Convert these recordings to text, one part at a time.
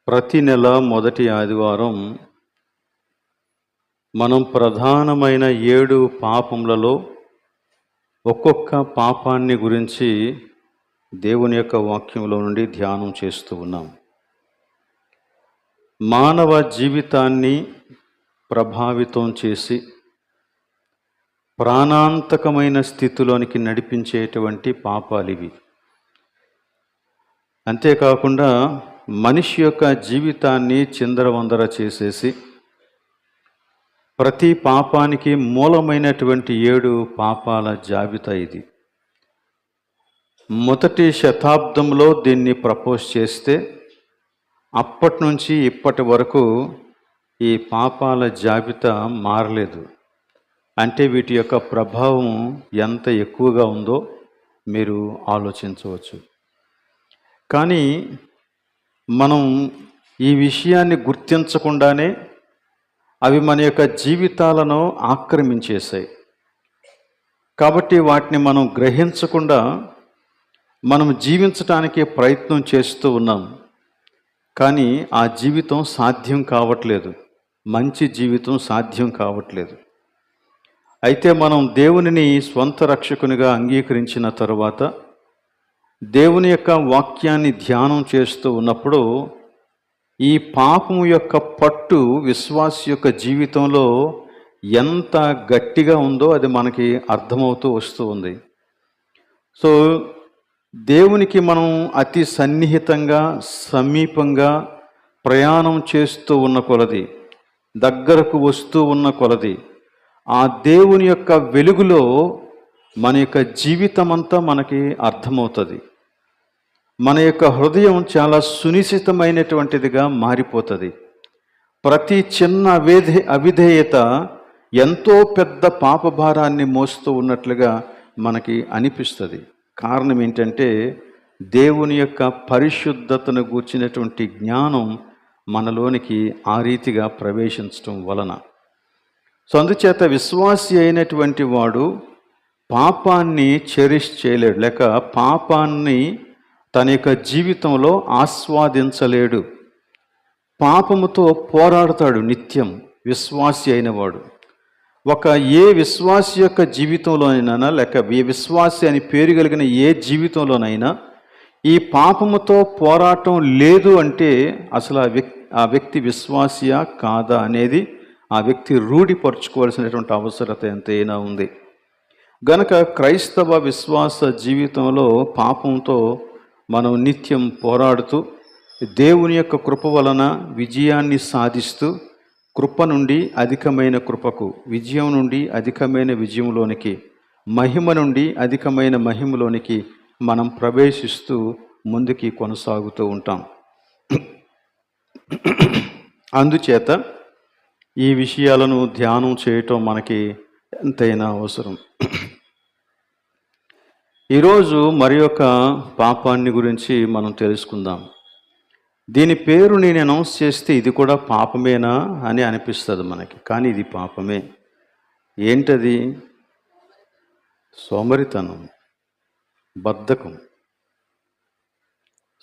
ప్రతి నెల మొదటి ఆదివారం మనం ప్రధానమైన 7 పాపములలో ఒక్కొక్క పాపాన్ని గురించి దేవుని యొక్క వాక్యంలో నుండి ధ్యానం చేస్తూ ఉన్నాం. మానవ జీవితాన్ని ప్రభావితం చేసి ప్రాణాంతకమైన స్థితిలోనికి నడిపించేటువంటి పాపాలివి. అంతేకాకుండా మనిషి యొక్క జీవితాన్ని చిందరవందర చేసేసి ప్రతి పాపానికి మూలమైనటువంటి 7 పాపాల జాబితా ఇది. మొదటి శతాబ్దంలో దీన్ని ప్రపోజ్ చేస్తే అప్పటి నుంచి ఇప్పటి వరకు ఈ పాపాల జాబితా మారలేదు. అంటే వీటి యొక్క ప్రభావం ఎంత ఎక్కువగా ఉందో మీరు ఆలోచించవచ్చు. కానీ మనం ఈ విషయాన్ని గుర్తించకుండానే అవి మన యొక్క జీవితాలను ఆక్రమించేశాయి. కాబట్టి వాటిని మనం గ్రహించకుండా మనం జీవించడానికి ప్రయత్నం చేస్తూ ఉన్నాం. కానీ ఆ జీవితం సాధ్యం కావట్లేదు, మంచి జీవితం సాధ్యం కావట్లేదు. అయితే మనం దేవునిని స్వంత రక్షకునిగా అంగీకరించిన తరువాత దేవుని యొక్క వాక్యాన్ని ధ్యానం చేస్తూ ఉన్నప్పుడు ఈ పాపం యొక్క పట్టు విశ్వాస యొక్క జీవితంలో ఎంత గట్టిగా ఉందో అది మనకి అర్థమవుతూ వస్తూ ఉంది. సో దేవునికి మనం అతి సన్నిహితంగా సమీపంగా ప్రయాణం చేస్తూ ఉన్న కొలది, దగ్గరకు వస్తూ ఉన్న కొలది ఆ దేవుని యొక్క వెలుగులో మన యొక్క జీవితం అంతా మనకి అర్థమవుతుంది. మన యొక్క హృదయం చాలా సునిశ్చితమైనటువంటిదిగా మారిపోతుంది. ప్రతి చిన్న అవిధేయత ఎంతో పెద్ద పాపభారాన్ని మోస్తూ ఉన్నట్లుగా మనకి అనిపిస్తుంది. కారణం ఏంటంటే దేవుని యొక్క పరిశుద్ధతను గూర్చినటువంటి జ్ఞానం మనలోనికి ఆ రీతిగా ప్రవేశించడం వలన. సో అందుచేత విశ్వాసి అయినటువంటి వాడు పాపాన్ని చెరిష్ చేయలేడు, లేక పాపాన్ని తన యొక్క జీవితంలో ఆస్వాదించలేడు. పాపముతో పోరాడతాడు నిత్యం విశ్వాసి అయినవాడు. ఏ విశ్వాసి యొక్క జీవితంలోనైనా, లేక ఏ విశ్వాసి అని పేరు కలిగిన ఏ జీవితంలోనైనా ఈ పాపముతో పోరాటం లేదు అంటే అసలు ఆ వ్యక్తి విశ్వాసియా కాదా అనేది ఆ వ్యక్తి రూఢిపరుచుకోవాల్సినటువంటి అవసరత ఎంతైనా ఉంది. గనక క్రైస్తవ విశ్వాస జీవితంలో పాపంతో మనం నిత్యం పోరాడుతూ దేవుని యొక్క కృప వలన విజయాన్ని సాధిస్తూ కృప నుండి అధికమైన కృపకు, విజయం నుండి అధికమైన విజయంలోనికి, మహిమ నుండి అధికమైన మహిమలోనికి మనం ప్రవేశిస్తూ ముందుకి కొనసాగుతూ ఉంటాం. అందుచేత ఈ విషయాలను ధ్యానం చేయటం మనకి ఎంతైనా అవసరం. ఈరోజు మరి ఒక పాపాన్ని గురించి మనం తెలుసుకుందాం. దీని పేరు నేను అనౌన్స్ చేస్తే ఇది కూడా పాపమేనా అని అనిపిస్తుంది మనకి, కానీ ఇది పాపమే. ఏంటది? సోమరితనం, బద్ధకం.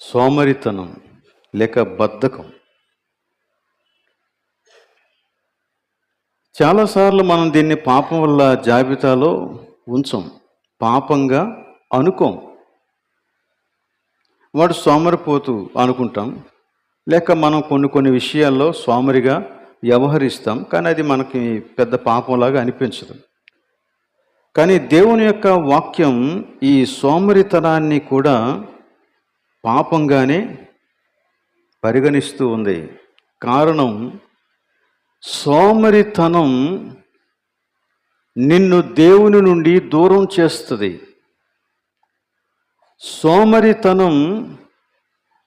సోమరితనం లేక బద్ధకం. చాలాసార్లు మనం దీన్ని పాపం వల్ల జాబితాలో ఉంచం, పాపంగా అనుకోం. వాడు సోమరిపోతూ అనుకుంటాం, లేక మనం కొన్ని విషయాల్లో సోమరిగా వ్యవహరిస్తాం, కానీ అది మనకి పెద్ద పాపంలాగా అనిపించదు. కానీ దేవుని యొక్క వాక్యం ఈ సోమరితనాన్ని కూడా పాపంగానే పరిగణిస్తూ ఉంది. కారణం, సోమరితనం నిన్ను దేవుని నుండి దూరం చేస్తుంది. సోమరితనం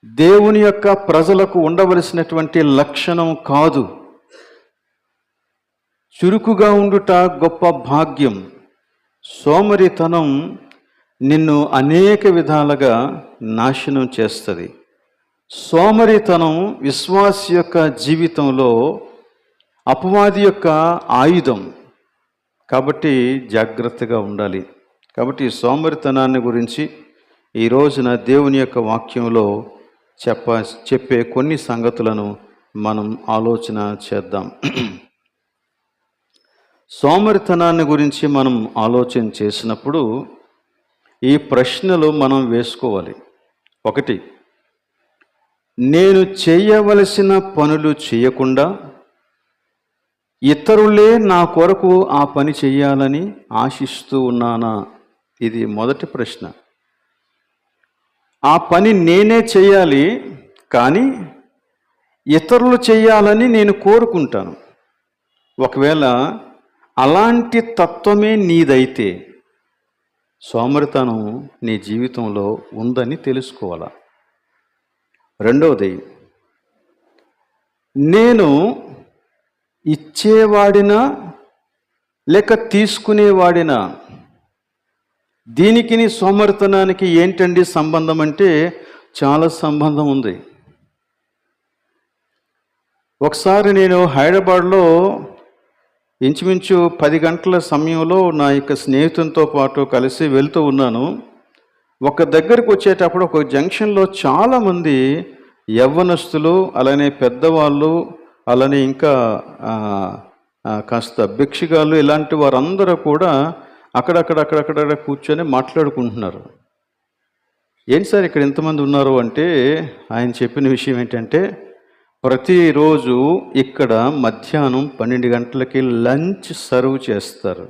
దేవుని యొక్క ప్రజలకు ఉండవలసినటువంటి లక్షణం కాదు. చురుకుగా ఉండుట గొప్ప భాగ్యం. సోమరితనం నిన్ను అనేక విధాలుగా నాశనం చేస్తుంది. సోమరితనం విశ్వాసి యొక్క జీవితంలో అపవాది యొక్క ఆయుధం. కాబట్టి జాగ్రత్తగా ఉండాలి. కాబట్టి సోమరితనాన్ని గురించి ఈ రోజున దేవుని యొక్క వాక్యంలో చెప్పే కొన్ని సంగతులను మనం ఆలోచన చేద్దాం. సోమరితనాన్ని గురించి మనం ఆలోచన చేసినప్పుడు ఈ ప్రశ్నలు మనం వేసుకోవాలి. 1, నేను చేయవలసిన పనులు చేయకుండా ఇతరులే నా కొరకు ఆ పని చేయాలని ఆశిస్తూ ఉన్నానా? ఇది మొదటి ప్రశ్న. ఆ పని నేనే చేయాలి, కానీ ఇతరులు చేయాలని నేను కోరుకుంటాను. ఒకవేళ అలాంటి తత్వమే నీదైతే సోమరితనం నీ జీవితంలో ఉందని తెలుసుకోవాలా. 2వది, నేను ఇచ్చేవాడినా లేక తీసుకునేవాడినా? దీనికి నీ సోమరితనానికి ఏంటండి సంబంధం అంటే చాలా సంబంధం ఉంది. ఒకసారి నేను హైదరాబాద్లో ఇంచుమించు 10 గంటల సమయంలో నా యొక్క స్నేహితునితో పాటు కలిసి వెళ్తూ ఉన్నాను. ఒక దగ్గరికి వచ్చేటప్పుడు ఒక జంక్షన్లో చాలామంది యవ్వనస్తులు, అలానే పెద్దవాళ్ళు, అలానే ఇంకా కాస్త భిక్షగాళ్ళు, ఇలాంటి వారందరూ కూడా అక్కడక్కడ కూర్చొని మాట్లాడుకుంటున్నారు. ఏంటి సార్ ఇక్కడ ఎంతమంది ఉన్నారు అంటే ఆయన చెప్పిన విషయం ఏంటంటే, ప్రతిరోజు ఇక్కడ మధ్యాహ్నం 12 గంటలకి లంచ్ సర్వ్ చేస్తారు.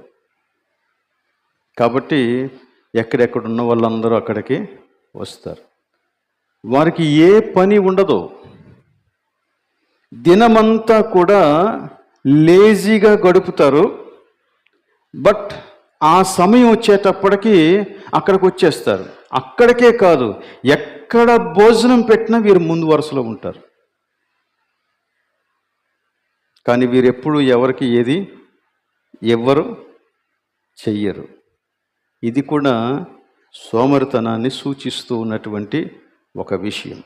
కాబట్టి ఎక్కడెక్కడ ఉన్న వాళ్ళందరూ అక్కడికి వస్తారు. వారికి ఏ పని ఉండదు. దినమంతా కూడా లేజీగా గడుపుతారు. బట్ ఆ సమయం వచ్చేటప్పటికి అక్కడికి వచ్చేస్తారు. అక్కడికే కాదు, ఎక్కడ భోజనం పెట్టినా వీరు ముందు వరుసలో ఉంటారు. కానీ వీరెప్పుడు ఎవరికి ఏది ఎవ్వరు చెయ్యరు. ఇది కూడా సోమరితనాన్ని సూచిస్తూ ఉన్నటువంటి ఒక విషయం.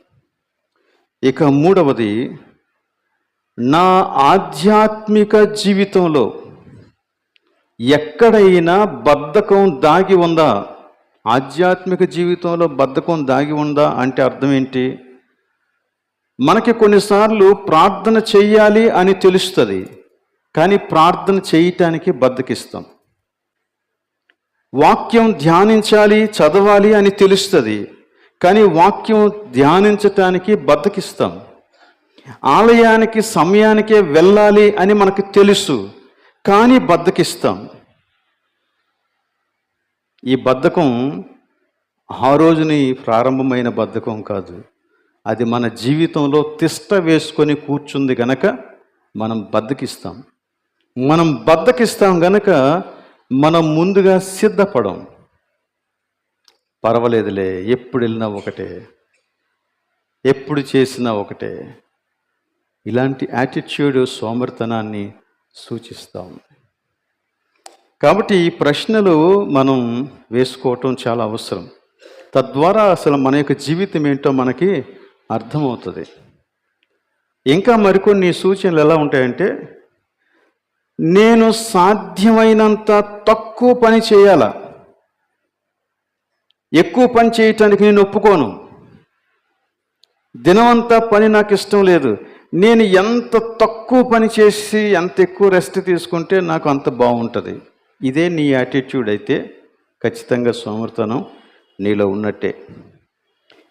ఇక 3వది, నా ఆధ్యాత్మిక జీవితంలో ఎక్కడైనా బద్ధకం దాగి ఉందా? ఆధ్యాత్మిక జీవితంలో బద్ధకం దాగి ఉందా అంటే అర్థం ఏంటి? మనకి కొన్నిసార్లు ప్రార్థన చెయ్యాలి అని తెలుస్తుంది, కానీ ప్రార్థన చేయటానికి బద్ధకిస్తాం. వాక్యం ధ్యానించాలి, చదవాలి అని తెలుస్తుంది, కానీ వాక్యం ధ్యానించటానికి బద్ధకిస్తాం. ఆలయానికి సమయానికే వెళ్ళాలి అని మనకు తెలుసు, కానీ బద్ధకిస్తాం. ఈ బద్ధకం ఆ రోజుని ప్రారంభమైన బద్ధకం కాదు, అది మన జీవితంలో తిష్ట వేసుకొని కూర్చుంది గనక మనం బద్ధకిస్తాం. మనం బద్ధకిస్తాం గనక మనం ముందుగా సిద్ధపడం. పర్వాలేదులే, ఎప్పుడు వెళ్ళినా ఒకటే, ఎప్పుడు చేసినా ఒకటే, ఇలాంటి యాటిట్యూడ్ సోమరితనాన్ని సూచిస్తాం. కాబట్టి ఈ ప్రశ్నలు మనం వేసుకోవటం చాలా అవసరం. తద్వారా అసలు మన యొక్క జీవితం ఏంటో మనకి అర్థమవుతుంది. ఇంకా మరికొన్ని సూచనలు ఎలా ఉంటాయంటే, నేను సాధ్యమైనంత తక్కువ పని చేయాలా, ఎక్కువ పని చేయటానికి నేను ఒప్పుకోను. దినమంతా పని నాకు ఇష్టం లేదు. నేను ఎంత తక్కువ పని చేసి ఎంత ఎక్కువ రెస్ట్ తీసుకుంటే నాకు అంత బాగుంటుంది. ఇదే నీ యాటిట్యూడ్ అయితే ఖచ్చితంగా సోమరితనం నీలో ఉన్నట్టే.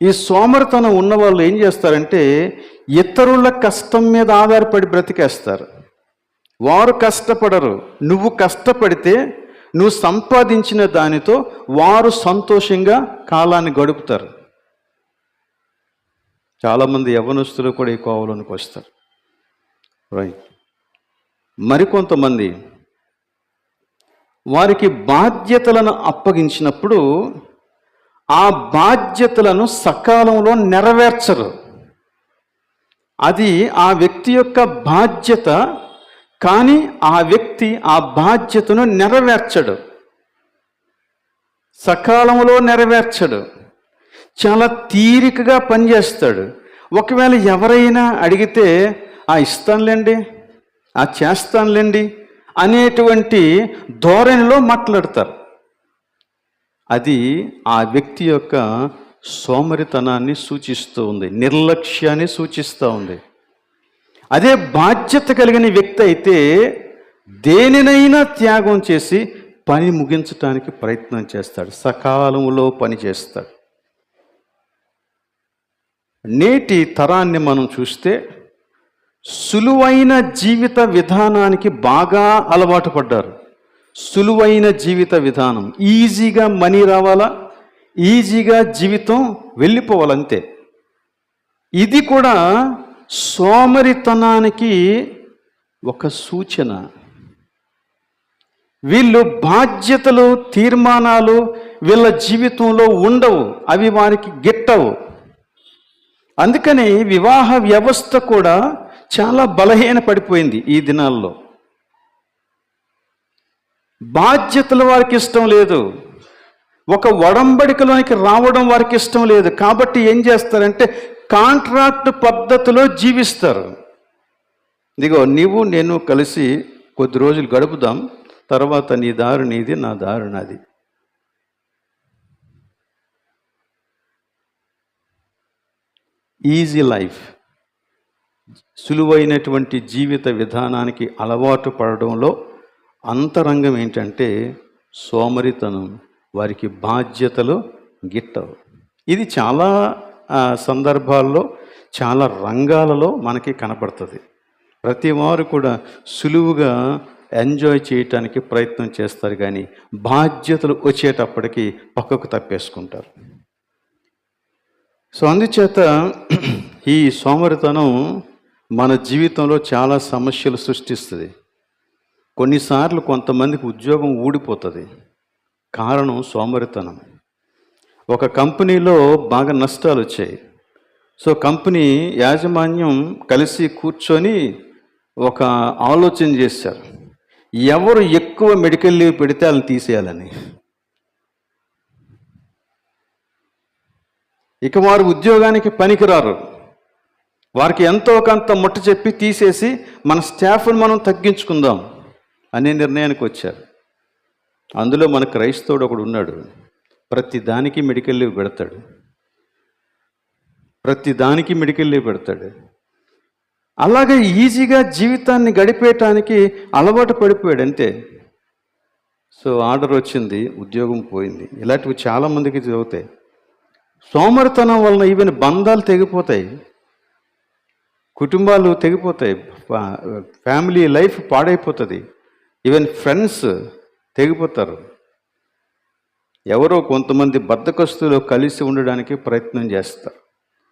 ఈ సోమరితనం ఉన్నవాళ్ళు ఏం చేస్తారంటే ఇతరుల కష్టం మీద ఆధారపడి బ్రతికేస్తారు. వారు కష్టపడరు, నువ్వు కష్టపడితే నువ్వు సంపాదించిన దానితో వారు సంతోషంగా కాలాన్ని గడుపుతారు. చాలామంది యవ్వనస్తులు కూడా ఈ కోవలోనికి వస్తారు. రైట్. మరికొంతమంది వారికి బాధ్యతలను అప్పగించినప్పుడు ఆ బాధ్యతలను సకాలంలో నెరవేర్చరు. అది ఆ వ్యక్తి యొక్క బాధ్యత, కానీ ఆ వ్యక్తి ఆ బాధ్యతను నెరవేర్చడు, సకాలంలో నెరవేర్చడు, చాలా తీరికగా పనిచేస్తాడు. ఒకవేళ ఎవరైనా అడిగితే ఇస్తానులేండి, చేస్తానులేండి అనేటువంటి ధోరణిలో మాట్లాడతారు. అది ఆ వ్యక్తి యొక్క సోమరితనాన్ని సూచిస్తూ ఉంది, నిర్లక్ష్యాన్ని సూచిస్తూ ఉంది. అదే బాధ్యత కలిగిన వ్యక్తి అయితే దేనినైనా త్యాగం చేసి పని ముగించడానికి ప్రయత్నం చేస్తాడు, సకాలంలో పని చేస్తాడు. నేటి తరాన్ని మనం చూస్తే సులువైన జీవిత విధానానికి బాగా అలవాటు పడ్డారు. సులువైన జీవిత విధానం, ఈజీగా మనీ రావాలా, ఈజీగా జీవితం వెళ్ళిపోవాలంతే. ఇది కూడా సోమరితనానికి ఒక సూచన. వీళ్ళు బాధ్యతలు, తీర్మానాలు వీళ్ళ జీవితంలో ఉండవు, అవి వారికి గిట్టవు. అందుకని వివాహ వ్యవస్థ కూడా చాలా బలహీన పడిపోయింది ఈ దినాల్లో. బాధ్యతలు వారికి ఇష్టం లేదు, ఒక ఒడంబడికలోనికి రావడం వారికి ఇష్టం లేదు. కాబట్టి ఏం చేస్తారంటే కాంట్రాక్ట్ పద్ధతిలో జీవిస్తారు. ఇదిగో నీవు నేను కలిసి కొద్ది రోజులు గడుపుదాం, తర్వాత నీ దారి నీది, నా దారి నాది. ఈజీ లైఫ్, సులువైనటువంటి జీవిత విధానానికి అలవాటు పడడంలో అంతరంగం ఏంటంటే సోమరితనం. వారికి బాధ్యతలు గిట్టవు. ఇది చాలా సందర్భాల్లో, చాలా రంగాలలో మనకి కనపడుతుంది. ప్రతి వారు కూడా సులువుగా ఎంజాయ్ చేయటానికి ప్రయత్నం చేస్తారు, కానీ బాధ్యతలు వచ్చేటప్పటికి పక్కకు తప్పేసుకుంటారు. సో అందుచేత ఈ సోమరితనం మన జీవితంలో చాలా సమస్యలు సృష్టిస్తుంది. కొన్నిసార్లు కొంతమందికి ఉద్యోగం ఊడిపోతుంది, కారణం సోమరితనం. ఒక కంపెనీలో బాగా నష్టాలు వచ్చాయి. సో కంపెనీ యాజమాన్యం కలిసి కూర్చొని ఒక ఆలోచన చేశారు, ఎవరు ఎక్కువ మెడికల్ లీవ్ పెడితే వాళ్ళని తీసేయాలని. ఇక వారు ఉద్యోగానికి పనికిరారు, వారికి ఎంతో కొంత ముట్ట చెప్పి తీసేసి మన స్టాఫ్ను మనం తగ్గించుకుందాం అనే నిర్ణయానికి వచ్చారు. అందులో మన క్రైస్తవుడు ఒకడు ఉన్నాడు, ప్రతి దానికి మెడికల్ లీవ్ పెడతాడు, ప్రతి దానికి మెడికల్ లీవ్ పెడతాడు. అలాగే ఈజీగా జీవితాన్ని గడిపేయటానికి అలవాటు పడిపోయాడు అంతే. సో ఆర్డర్ వచ్చింది, ఉద్యోగం పోయింది. ఇలాంటివి చాలామందికి జరుగుతాయి. సోమరితనం వలన ఈవెన్ బంధాలు తెగిపోతాయి, కుటుంబాలు తెగిపోతాయి, ఫ్యామిలీ లైఫ్ పాడైపోతుంది, ఈవెన్ ఫ్రెండ్స్ తెగిపోతారు. ఎవరో కొంతమంది బద్ధకస్తులు కలిసి ఉండడానికి ప్రయత్నం చేస్తారు,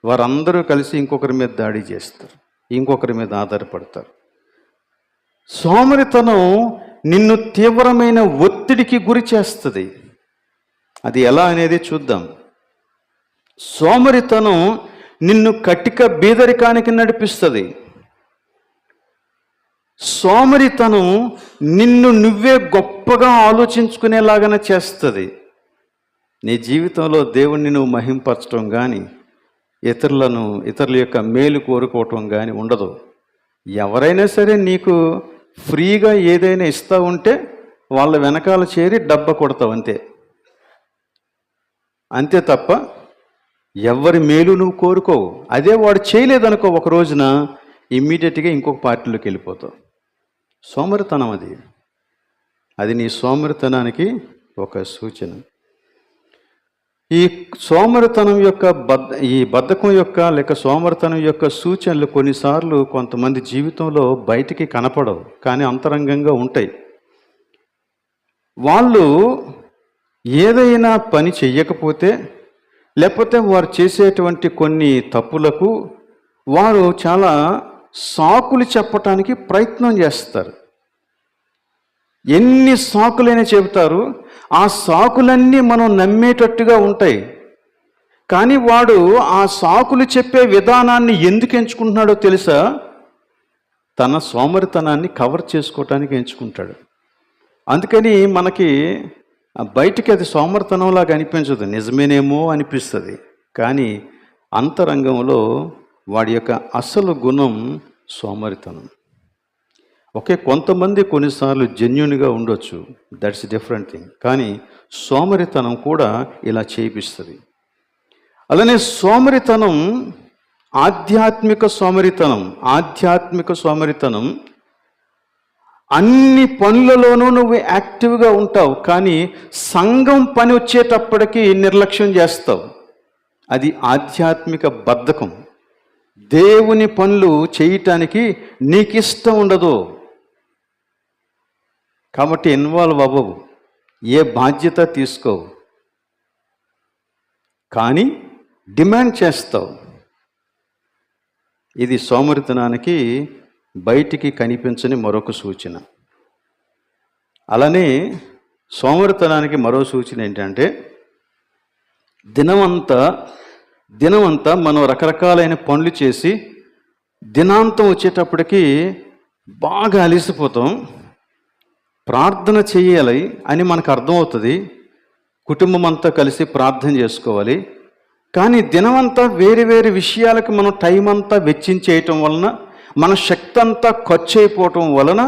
వారందరూ కలిసి ఇంకొకరి మీద దాడి చేస్తారు, ఇంకొకరి మీద ఆధారపడతారు. సోమరితనం నిన్ను తీవ్రమైన ఒత్తిడికి గురి చేస్తుంది. అది ఎలా అనేది చూద్దాం. సోమరితనం నిన్ను కటిక బీదరికానికి నడిపిస్తుంది. సోమరితనం నిన్ను నువ్వే గొప్పగా ఆలోచించుకునేలాగానే చేస్తుంది. నీ జీవితంలో దేవుణ్ణి నువ్వు మహింపరచడం కానీ, ఇతరుల యొక్క మేలు కోరుకోవటం కానీ ఉండదు. ఎవరైనా సరే నీకు ఫ్రీగా ఏదైనా ఇస్తూ ఉంటే వాళ్ళ వెనకాల చేరి డబ్బా కొడతావు అంతే. అంతే తప్ప ఎవరి మేలు నువ్వు కోరుకోవు. అదే వాడు చేయలేదనుకో, ఒక రోజున ఇమ్మీడియట్గా ఇంకొక పార్టీలోకి వెళ్ళిపోతావు. సోమరితనం అది నీ సోమరితనానికి ఒక సూచన. ఈ సోమరితనం యొక్క బద్ధకం యొక్క లేక సోమరితనం యొక్క సూచనలు కొన్నిసార్లు కొంతమంది జీవితంలో బయటికి కనపడవు, కానీ అంతరంగంగా ఉంటాయి. వాళ్ళు ఏదైనా పని చెయ్యకపోతే, లేకపోతే వారు చేసేటువంటి కొన్ని తప్పులకు వారు చాలా సాకులు చెప్పటానికి ప్రయత్నం చేస్తారు. ఎన్ని సాకులైనా చెబుతారు, ఆ సాకులన్నీ మనం నమ్మేటట్టుగా ఉంటాయి. కానీ వాడు ఆ సాకులు చెప్పే విధానాన్ని ఎందుకు ఎంచుకుంటున్నాడో తెలుసా? తన సోమరితనాన్ని కవర్ చేసుకోవటానికి ఎంచుకుంటాడు. అందుకని మనకి బయటికి అది సోమరితనంలాగా అనిపించదు, నిజమేనేమో అనిపిస్తుంది. కానీ అంతరంగంలో వాడి యొక్క అసలు గుణం సోమరితనం. కొంతమంది కొన్నిసార్లు జెన్యూన్గా ఉండొచ్చు, దట్స్ డిఫరెంట్ థింగ్. కానీ సోమరితనం కూడా ఇలా చేయిస్తుంది. అలానే సోమరితనం, ఆధ్యాత్మిక సోమరితనం అన్ని పనులలోనూ నువ్వు యాక్టివ్గా ఉంటావు, కానీ సంఘం పని వచ్చేటప్పటికి నిర్లక్ష్యం చేస్తావు. అది ఆధ్యాత్మిక బద్ధకం. దేవుని పనులు చేయటానికి నీకు ఇష్టం ఉండదు కాబట్టి ఇన్వాల్వ్ అవ్వవు, ఏ బాధ్యత తీసుకోవు, కానీ డిమాండ్ చేస్తావు. ఇది సోమరితనానికి బయటికి కనిపించని మరొక సూచన. అలానే సోమరితనానికి మరో సూచన ఏంటంటే, దినమంతా మనం రకరకాలైన పనులు చేసి దినాంతం వచ్చేటప్పటికి బాగా అలసిపోతాం. ప్రార్థన చేయాలి అని మనకు అర్థమవుతుంది, కుటుంబం అంతా కలిసి ప్రార్థన చేసుకోవాలి. కానీ దినమంతా వేరే వేరే విషయాలకు మనం టైం అంతా వెచ్చించేయటం వలన, మన శక్తి అంతా ఖర్చు అయిపోవటం వలన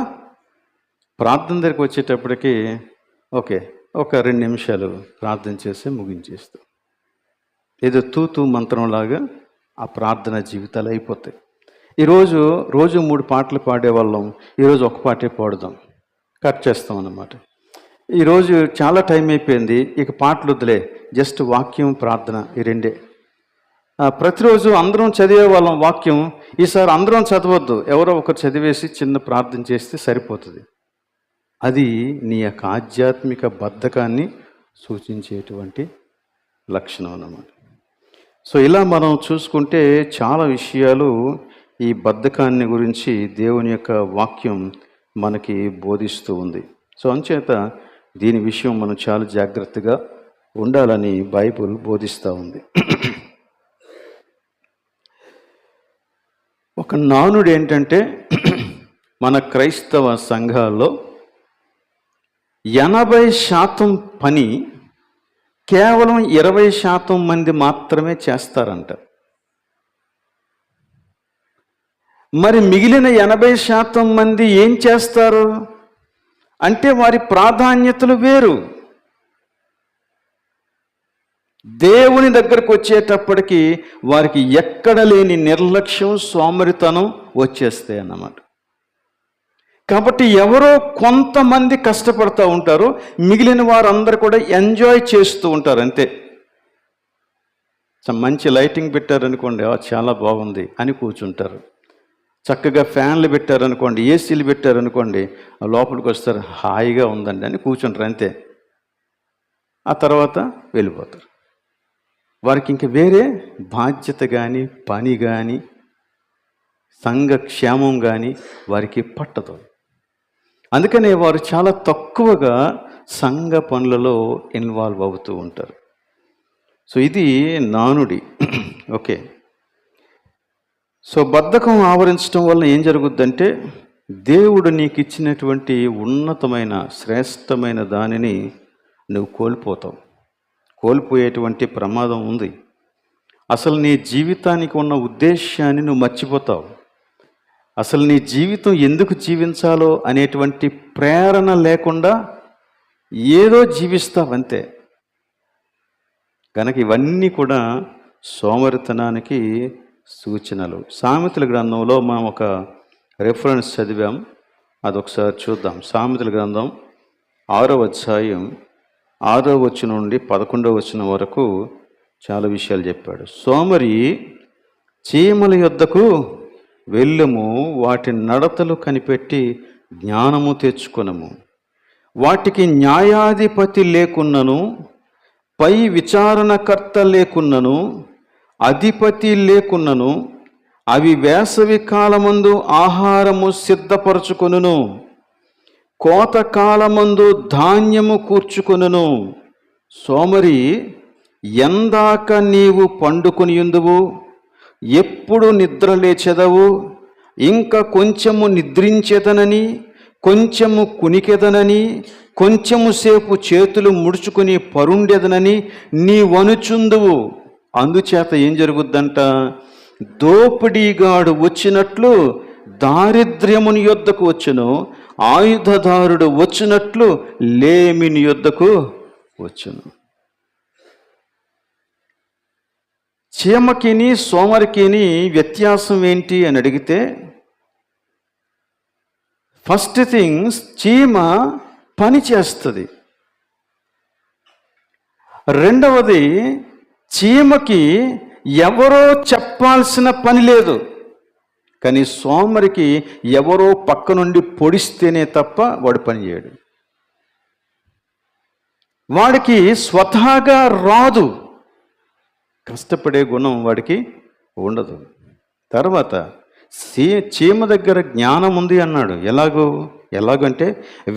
ప్రార్థన దగ్గరికి వచ్చేటప్పటికి ఒక 2 నిమిషాలు ప్రార్థన చేసి ముగించేస్తాం. ఏదో తూతూ మంత్రంలాగా ఆ ప్రార్థన జీవితాలు అయిపోతాయి. రోజు 3 పాటలు పాడేవాళ్ళం, ఈరోజు ఒక పాటే పాడుదాం, కట్ చేస్తాం అన్నమాట. ఈరోజు చాలా టైం అయిపోయింది, ఇక పాటలు వద్దులే, జస్ట్ వాక్యం ప్రార్థన, ఈ 2. ప్రతిరోజు అందరం చదివే వాళ్ళం వాక్యం, ఈసారి అందరం చదవద్దు, ఎవరో ఒకరు చదివేసి చిన్న ప్రార్థన చేస్తే సరిపోతుంది. అది నీ యొక్క ఆధ్యాత్మిక బద్ధకాన్ని సూచించేటువంటి లక్షణం అన్నమాట. సో ఇలా మనం చూసుకుంటే చాలా విషయాలు ఈ బద్ధకాన్ని గురించి దేవుని యొక్క వాక్యం మనకి బోధిస్తూ ఉంది. సో అంచేత దీని విషయం మనం చాలా జాగ్రత్తగా ఉండాలని బైబిల్ బోధిస్తూ ఉంది. ఒక నానుడు ఏంటంటే, మన క్రైస్తవ సంఘాల్లో 80% పని కేవలం 20% మంది మాత్రమే చేస్తారంట. మరి మిగిలిన 80% మంది ఏం చేస్తారు అంటే, వారి ప్రాధాన్యతలు వేరు. దేవుని దగ్గరకు వచ్చేటప్పటికి వారికి ఎక్కడ లేని నిర్లక్ష్యం, సోమరితనం వచ్చేస్తాయి అన్నమాట. కాబట్టి ఎవరో కొంతమంది కష్టపడుతూ ఉంటారు, మిగిలిన వారందరూ కూడా ఎంజాయ్ చేస్తూ ఉంటారు అంతే. మంచి లైటింగ్ పెట్టారనుకోండి, చాలా బాగుంది అని కూర్చుంటారు. చక్కగా ఫ్యాన్లు పెట్టారనుకోండి, ఏసీలు పెట్టారనుకోండి, లోపలికి వస్తారు, హాయిగా ఉందండి అని కూర్చుంటారు అంతే. ఆ తర్వాత వెళ్ళిపోతారు. వారికి ఇంక వేరే బాధ్యత కానీ, పని కానీ, సంఘ క్షేమం కానీ వారికి పట్టదు. అందుకనే వారు చాలా తక్కువగా సంఘ పనులలో ఇన్వాల్వ్ అవుతూ ఉంటారు. సో ఇది నానుడి. ఓకే. సో బద్ధకం ఆవరించడం వల్ల ఏం జరుగుద్దంటే, దేవుడు నీకు ఇచ్చినటువంటి ఉన్నతమైన, శ్రేష్టమైన దానిని నువ్వు కోల్పోయేటువంటి ప్రమాదం ఉంది. అసలు నీ జీవితానికి ఉన్న ఉద్దేశాన్ని నువ్వు మర్చిపోతావు. అసలు నీ జీవితం ఎందుకు జీవించాలో అనేటువంటి ప్రేరణ లేకుండా ఏదో జీవిస్తావంతే. కనుక ఇవన్నీ కూడా సోమరితనానికి సూచనలు. సామెతల గ్రంథంలో మనం ఒక రెఫరెన్స్ చదివాం, అదొకసారి చూద్దాం. సామెతల గ్రంథం 6వ అధ్యాయం 6వ వచనం నుండి 11వ వచనం వరకు చాలా విషయాలు చెప్పాడు. సోమరి చీమల యొద్దకు వెళ్ళుము, వాటి నడతలు కనిపెట్టి జ్ఞానము తెచ్చుకొనము. వాటికి న్యాయాధిపతి లేకున్నను, పై విచారణకర్త లేకున్నను, అధిపతి లేకున్నను, అవి వేసవి కాలమందు ఆహారము సిద్ధపరచుకొనును, కోతకాలమందు ధాన్యము కూర్చుకొనును. సోమరి, ఎందాక నీవు పండుకొనియుందువు, ఎప్పుడు నిద్ర లేచెదవు? ఇంకా కొంచెము నిద్రించేదనని, కొంచెము కునికెదనని, కొంచెము సేపు చేతులు ముడుచుకుని పరుండెదనని నీ వనుచుందువు. అందుచేత ఏం జరుగుద్దంట, దోపిడీగాడు వచ్చినట్లు దారిద్ర్యముని యొద్దకు వచ్చును, ఆయుధదారుడు వచ్చినట్లు లేమిని యొద్దకు వచ్చును. చీమకిని సోమరికిని వ్యత్యాసం ఏంటి అని అడిగితే, ఫస్ట్ థింగ్స్, చీమ పని చేస్తుంది. రెండవది, చీమకి ఎవరో చెప్పాల్సిన పని లేదు, కానీ సోమరికి ఎవరో పక్క నుండి పొడిస్తేనే తప్ప వాడు పని చేయడు. వాడికి స్వతహాగా రాదు, కష్టపడే గుణం వాడికి ఉండదు. తర్వాత చీమ దగ్గర జ్ఞానం ఉంది అన్నాడు. ఎలాగంటే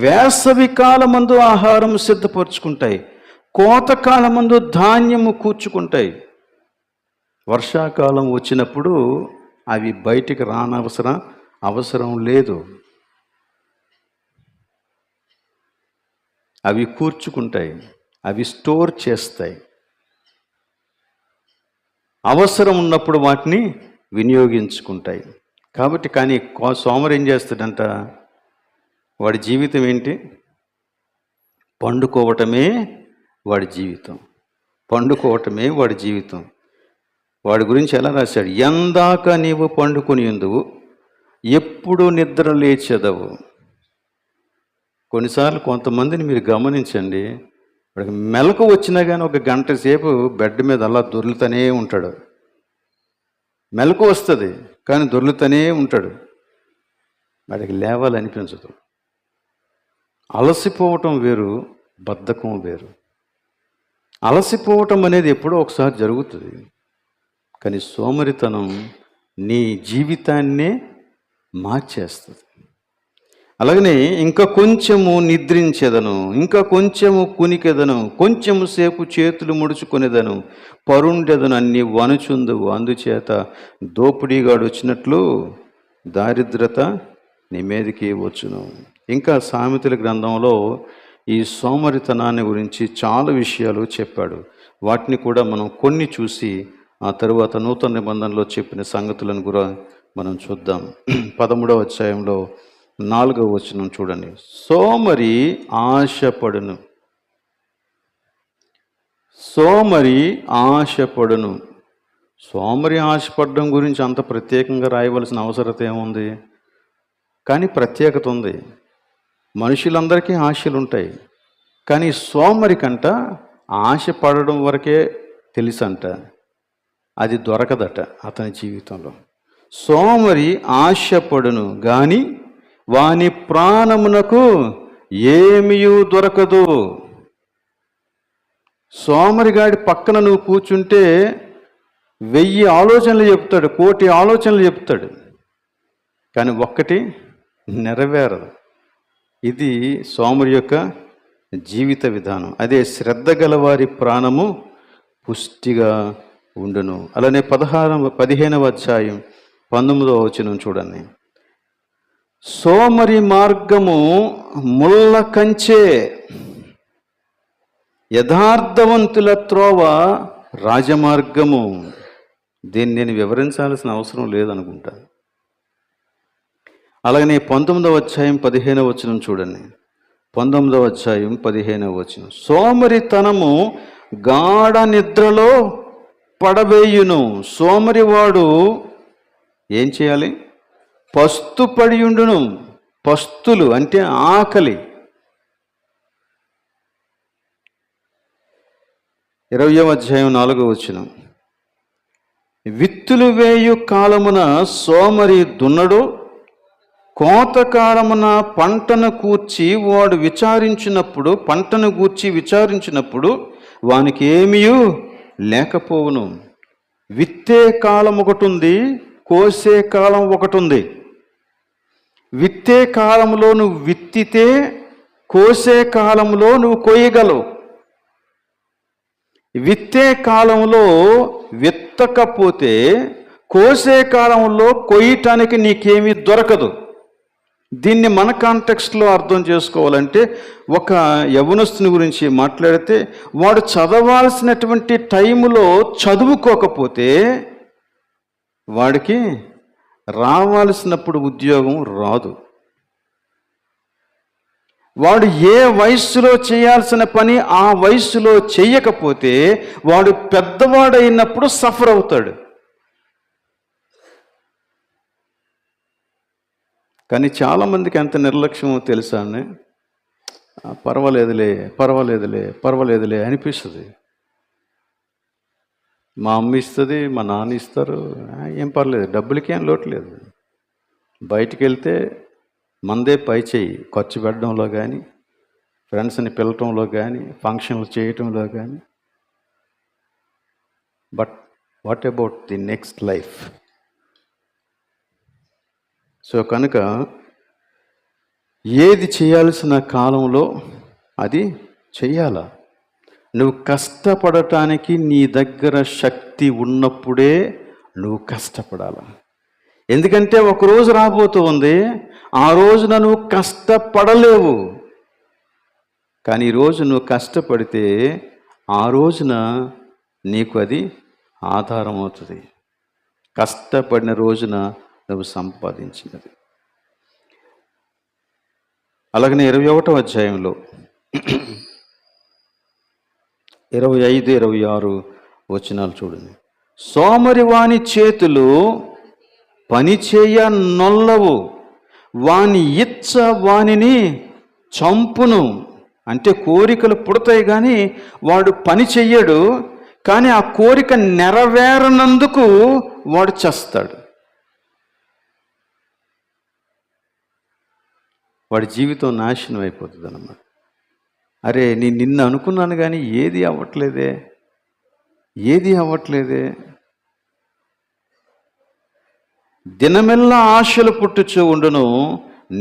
వేసవి కాలమందు ఆహారం సిద్ధపరుచుకుంటాయి, కోతకాలమందు ధాన్యము కూర్చుకుంటాయి. వర్షాకాలం వచ్చినప్పుడు అవి బయటికి అవసరం లేదు, అవి కూర్చుకుంటాయి, అవి స్టోర్ చేస్తాయి. అవసరం ఉన్నప్పుడు వాటిని వినియోగించుకుంటాయి. కాబట్టి కానీ సోమరి ఏం చేస్తాడంట, వాడి జీవితం ఏంటి? పండుకోవటమే వాడి జీవితం, పండుకోవటమే వాడి జీవితం. వాడి గురించి ఎలా రాశాడు? ఎందాక నీవు పండుకొని ఉందువు, ఎప్పుడు నిద్ర లేచెదవు. కొన్నిసార్లు కొంతమందిని మీరు గమనించండి, వాడికి మెలకు వచ్చినా కానీ ఒక గంట సేపు బెడ్ మీద అలా దొర్లుతూనే ఉంటాడు. మెలకు వస్తుంది కానీ దొర్లుతూనే ఉంటాడు, వాడికి లేవాలనిపించదు. అలసిపోవటం వేరు, బద్ధకం వేరు. అలసిపోవటం అనేది ఎప్పుడో ఒకసారి జరుగుతుంది, కానీ సోమరితనం నీ జీవితాన్నే మార్చేస్తుంది. అలాగనే ఇంకా కొంచెము నిద్రించేదను, ఇంకా కొంచెము కునికెదను, కొంచెము సేపు చేతులు ముడుచుకునేదను, పరుండెదను అన్ని వనుచుందువు. అందుచేత దోపిడీగాడు వచ్చినట్లు దారిద్రత నీ మీదకి వచ్చును. ఇంకా సామెతల గ్రంథంలో ఈ సోమరితనాన్ని గురించి చాలా విషయాలు చెప్పాడు. వాటిని కూడా మనం కొన్ని చూసి ఆ తరువాత నూతన నిబంధనలో చెప్పిన సంగతులను కూడా మనం చూద్దాం. 13వ అధ్యాయంలో 4వ వచనం చూడండి. సోమరి ఆశపడును, సోమరి ఆశపడును. సోమరి ఆశపడడం గురించి అంత ప్రత్యేకంగా రాయవలసిన అవసరత ఏముంది? కానీ ప్రత్యేకత ఉంది. మనుషులందరికీ ఆశలు ఉంటాయి, కానీ సోమరికంట ఆశపడడం వరకే తెలుసంట, అది దొరకదట అతని జీవితంలో. సోమరి ఆశపడును గాని వాని ప్రాణమునకు ఏమీ దొరకదు. సోమరిగాడి పక్కన నువ్వు కూర్చుంటే 1000 ఆలోచనలు చెప్తాడు, 1,000,000 ఆలోచనలు చెప్తాడు, కానీ ఒక్కటి నెరవేరదు. ఇది సోమరి యొక్క జీవిత విధానం. అదే శ్రద్ధ గలవారి ప్రాణము పుష్టిగా ఉండును. అలానే 15వ అధ్యాయం 19వ వచనం చూడండి. సోమరి మార్గము ముళ్ళ కంచే, యథార్థవంతుల త్రోవ రాజమార్గము. దీన్ని నేను వివరించాల్సిన అవసరం లేదనుకుంటా. అలాగనే 19వ అధ్యాయం 15వ వచనం చూడండి. 19వ అధ్యాయం 15వ వచనం. సోమరితనము గాఢ నిద్రలో పడవేయును. సోమరివాడు ఏం చేయాలి? పస్తుపడియుండును. పస్తులు అంటే ఆకలి. 20వ అధ్యాయం 4వ వచనం. విత్తులు వేయు కాలమున సోమరి దున్నడు, కోతకాలమున పంటను గూర్చి విచారించినప్పుడు వానికి ఏమీ లేకపోవును. విత్తే కాలం ఒకటి ఉంది, కోసే కాలం ఒకటి ఉంది. విత్తే కాలంలో నువ్వు విత్తితే కోసే కాలంలో నువ్వు కొయ్యగలవు. విత్తే కాలంలో విత్తకపోతే కోసే కాలంలో కొయ్యటానికి నీకేమీ దొరకదు. దీన్ని మన కాంటెక్స్ట్లో అర్థం చేసుకోవాలంటే, ఒక యవ్వనస్తుని గురించి మాట్లాడితే, వాడు చదవాల్సినటువంటి టైములో చదువుకోకపోతే వాడికి రావాల్సినప్పుడు ఉద్యోగం రాదు. వాడు ఏ వయస్సులో చేయాల్సిన పని ఆ వయస్సులో చేయకపోతే వాడు పెద్దవాడైనప్పుడు సఫర్ అవుతాడు. కానీ చాలామందికి ఎంత నిర్లక్ష్యమో తెలుసా అండి? పర్వాలేదులే పర్వాలేదులే పర్వాలేదులే అనిపిస్తుంది. మా అమ్మ ఇస్తుంది, మా నాన్న ఇస్తారు, ఏం పర్లేదు, డబ్బులకి ఏం లోటు లేదు. బయటికి వెళ్తే మందే పై చేయి ఖర్చు పెట్టడంలో కానీ, ఫ్రెండ్స్ని పిలవటంలో కానీ, ఫంక్షన్లు చేయటంలో కానీ. But what about the next life? So కనుక ఏది చేయాల్సిన కాలంలో అది చెయ్యాల. నువ్వు కష్టపడటానికి నీ దగ్గర శక్తి ఉన్నప్పుడే నువ్వు కష్టపడాల. ఎందుకంటే ఒకరోజు రాబోతూ ఉంది, ఆ రోజున నువ్వు కష్టపడలేవు. కానీ ఈరోజు నువ్వు కష్టపడితే ఆ రోజున నీకు అది ఆధారం అవుతుంది. కష్టపడిన రోజున నువ్వు సంపాదించినది. అలాగనే 21వ అధ్యాయంలో 25, 26 వచనాలు చూడండి. సోమరివాని చేతులు పనిచేయ నొల్లవు, వాని ఇచ్చ వానిని చంపును. అంటే కోరికలు పుడతాయి కానీ వాడు పని చెయ్యడు. కానీ ఆ కోరిక నెరవేరనందుకు వాడు చస్తాడు. వాడి జీవితం నాశనం అయిపోతుంది అన్నమాట. అరే నేను నిన్ను అనుకున్నాను కానీ ఏది అవ్వట్లేదే. దినమెల్లా ఆశలు పుట్టుచూ ఉండును,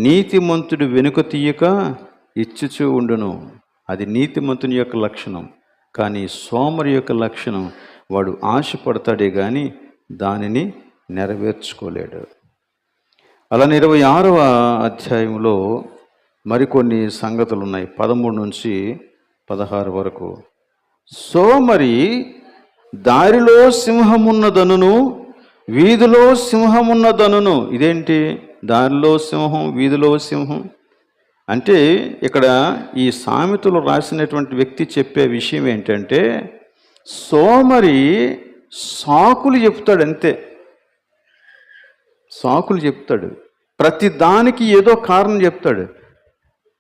నీతిమంతుడు వెనుక తీయక ఇచ్చుచూ ఉండును. అది నీతిమంతుని యొక్క లక్షణం. కానీ సోమరి యొక్క లక్షణం, వాడు ఆశపడతాడే కానీ దానిని నెరవేర్చుకోలేడు. అలానే 26వ అధ్యాయంలో మరికొన్ని సంగతులు ఉన్నాయి. 13 నుంచి 16 వరకు. సోమరి దారిలో సింహమున్నదనును, వీధిలో సింహమున్నదనును. ఇదేంటి? దారిలో సింహం, వీధిలో సింహం అంటే ఇక్కడ ఈ సామెతలు రాసినటువంటి వ్యక్తి చెప్పే విషయం ఏంటంటే, సోమరి సాకులు చెప్తాడు అంతే. సాకులు చెప్తాడు, ప్రతి దానికి ఏదో కారణం చెప్తాడు.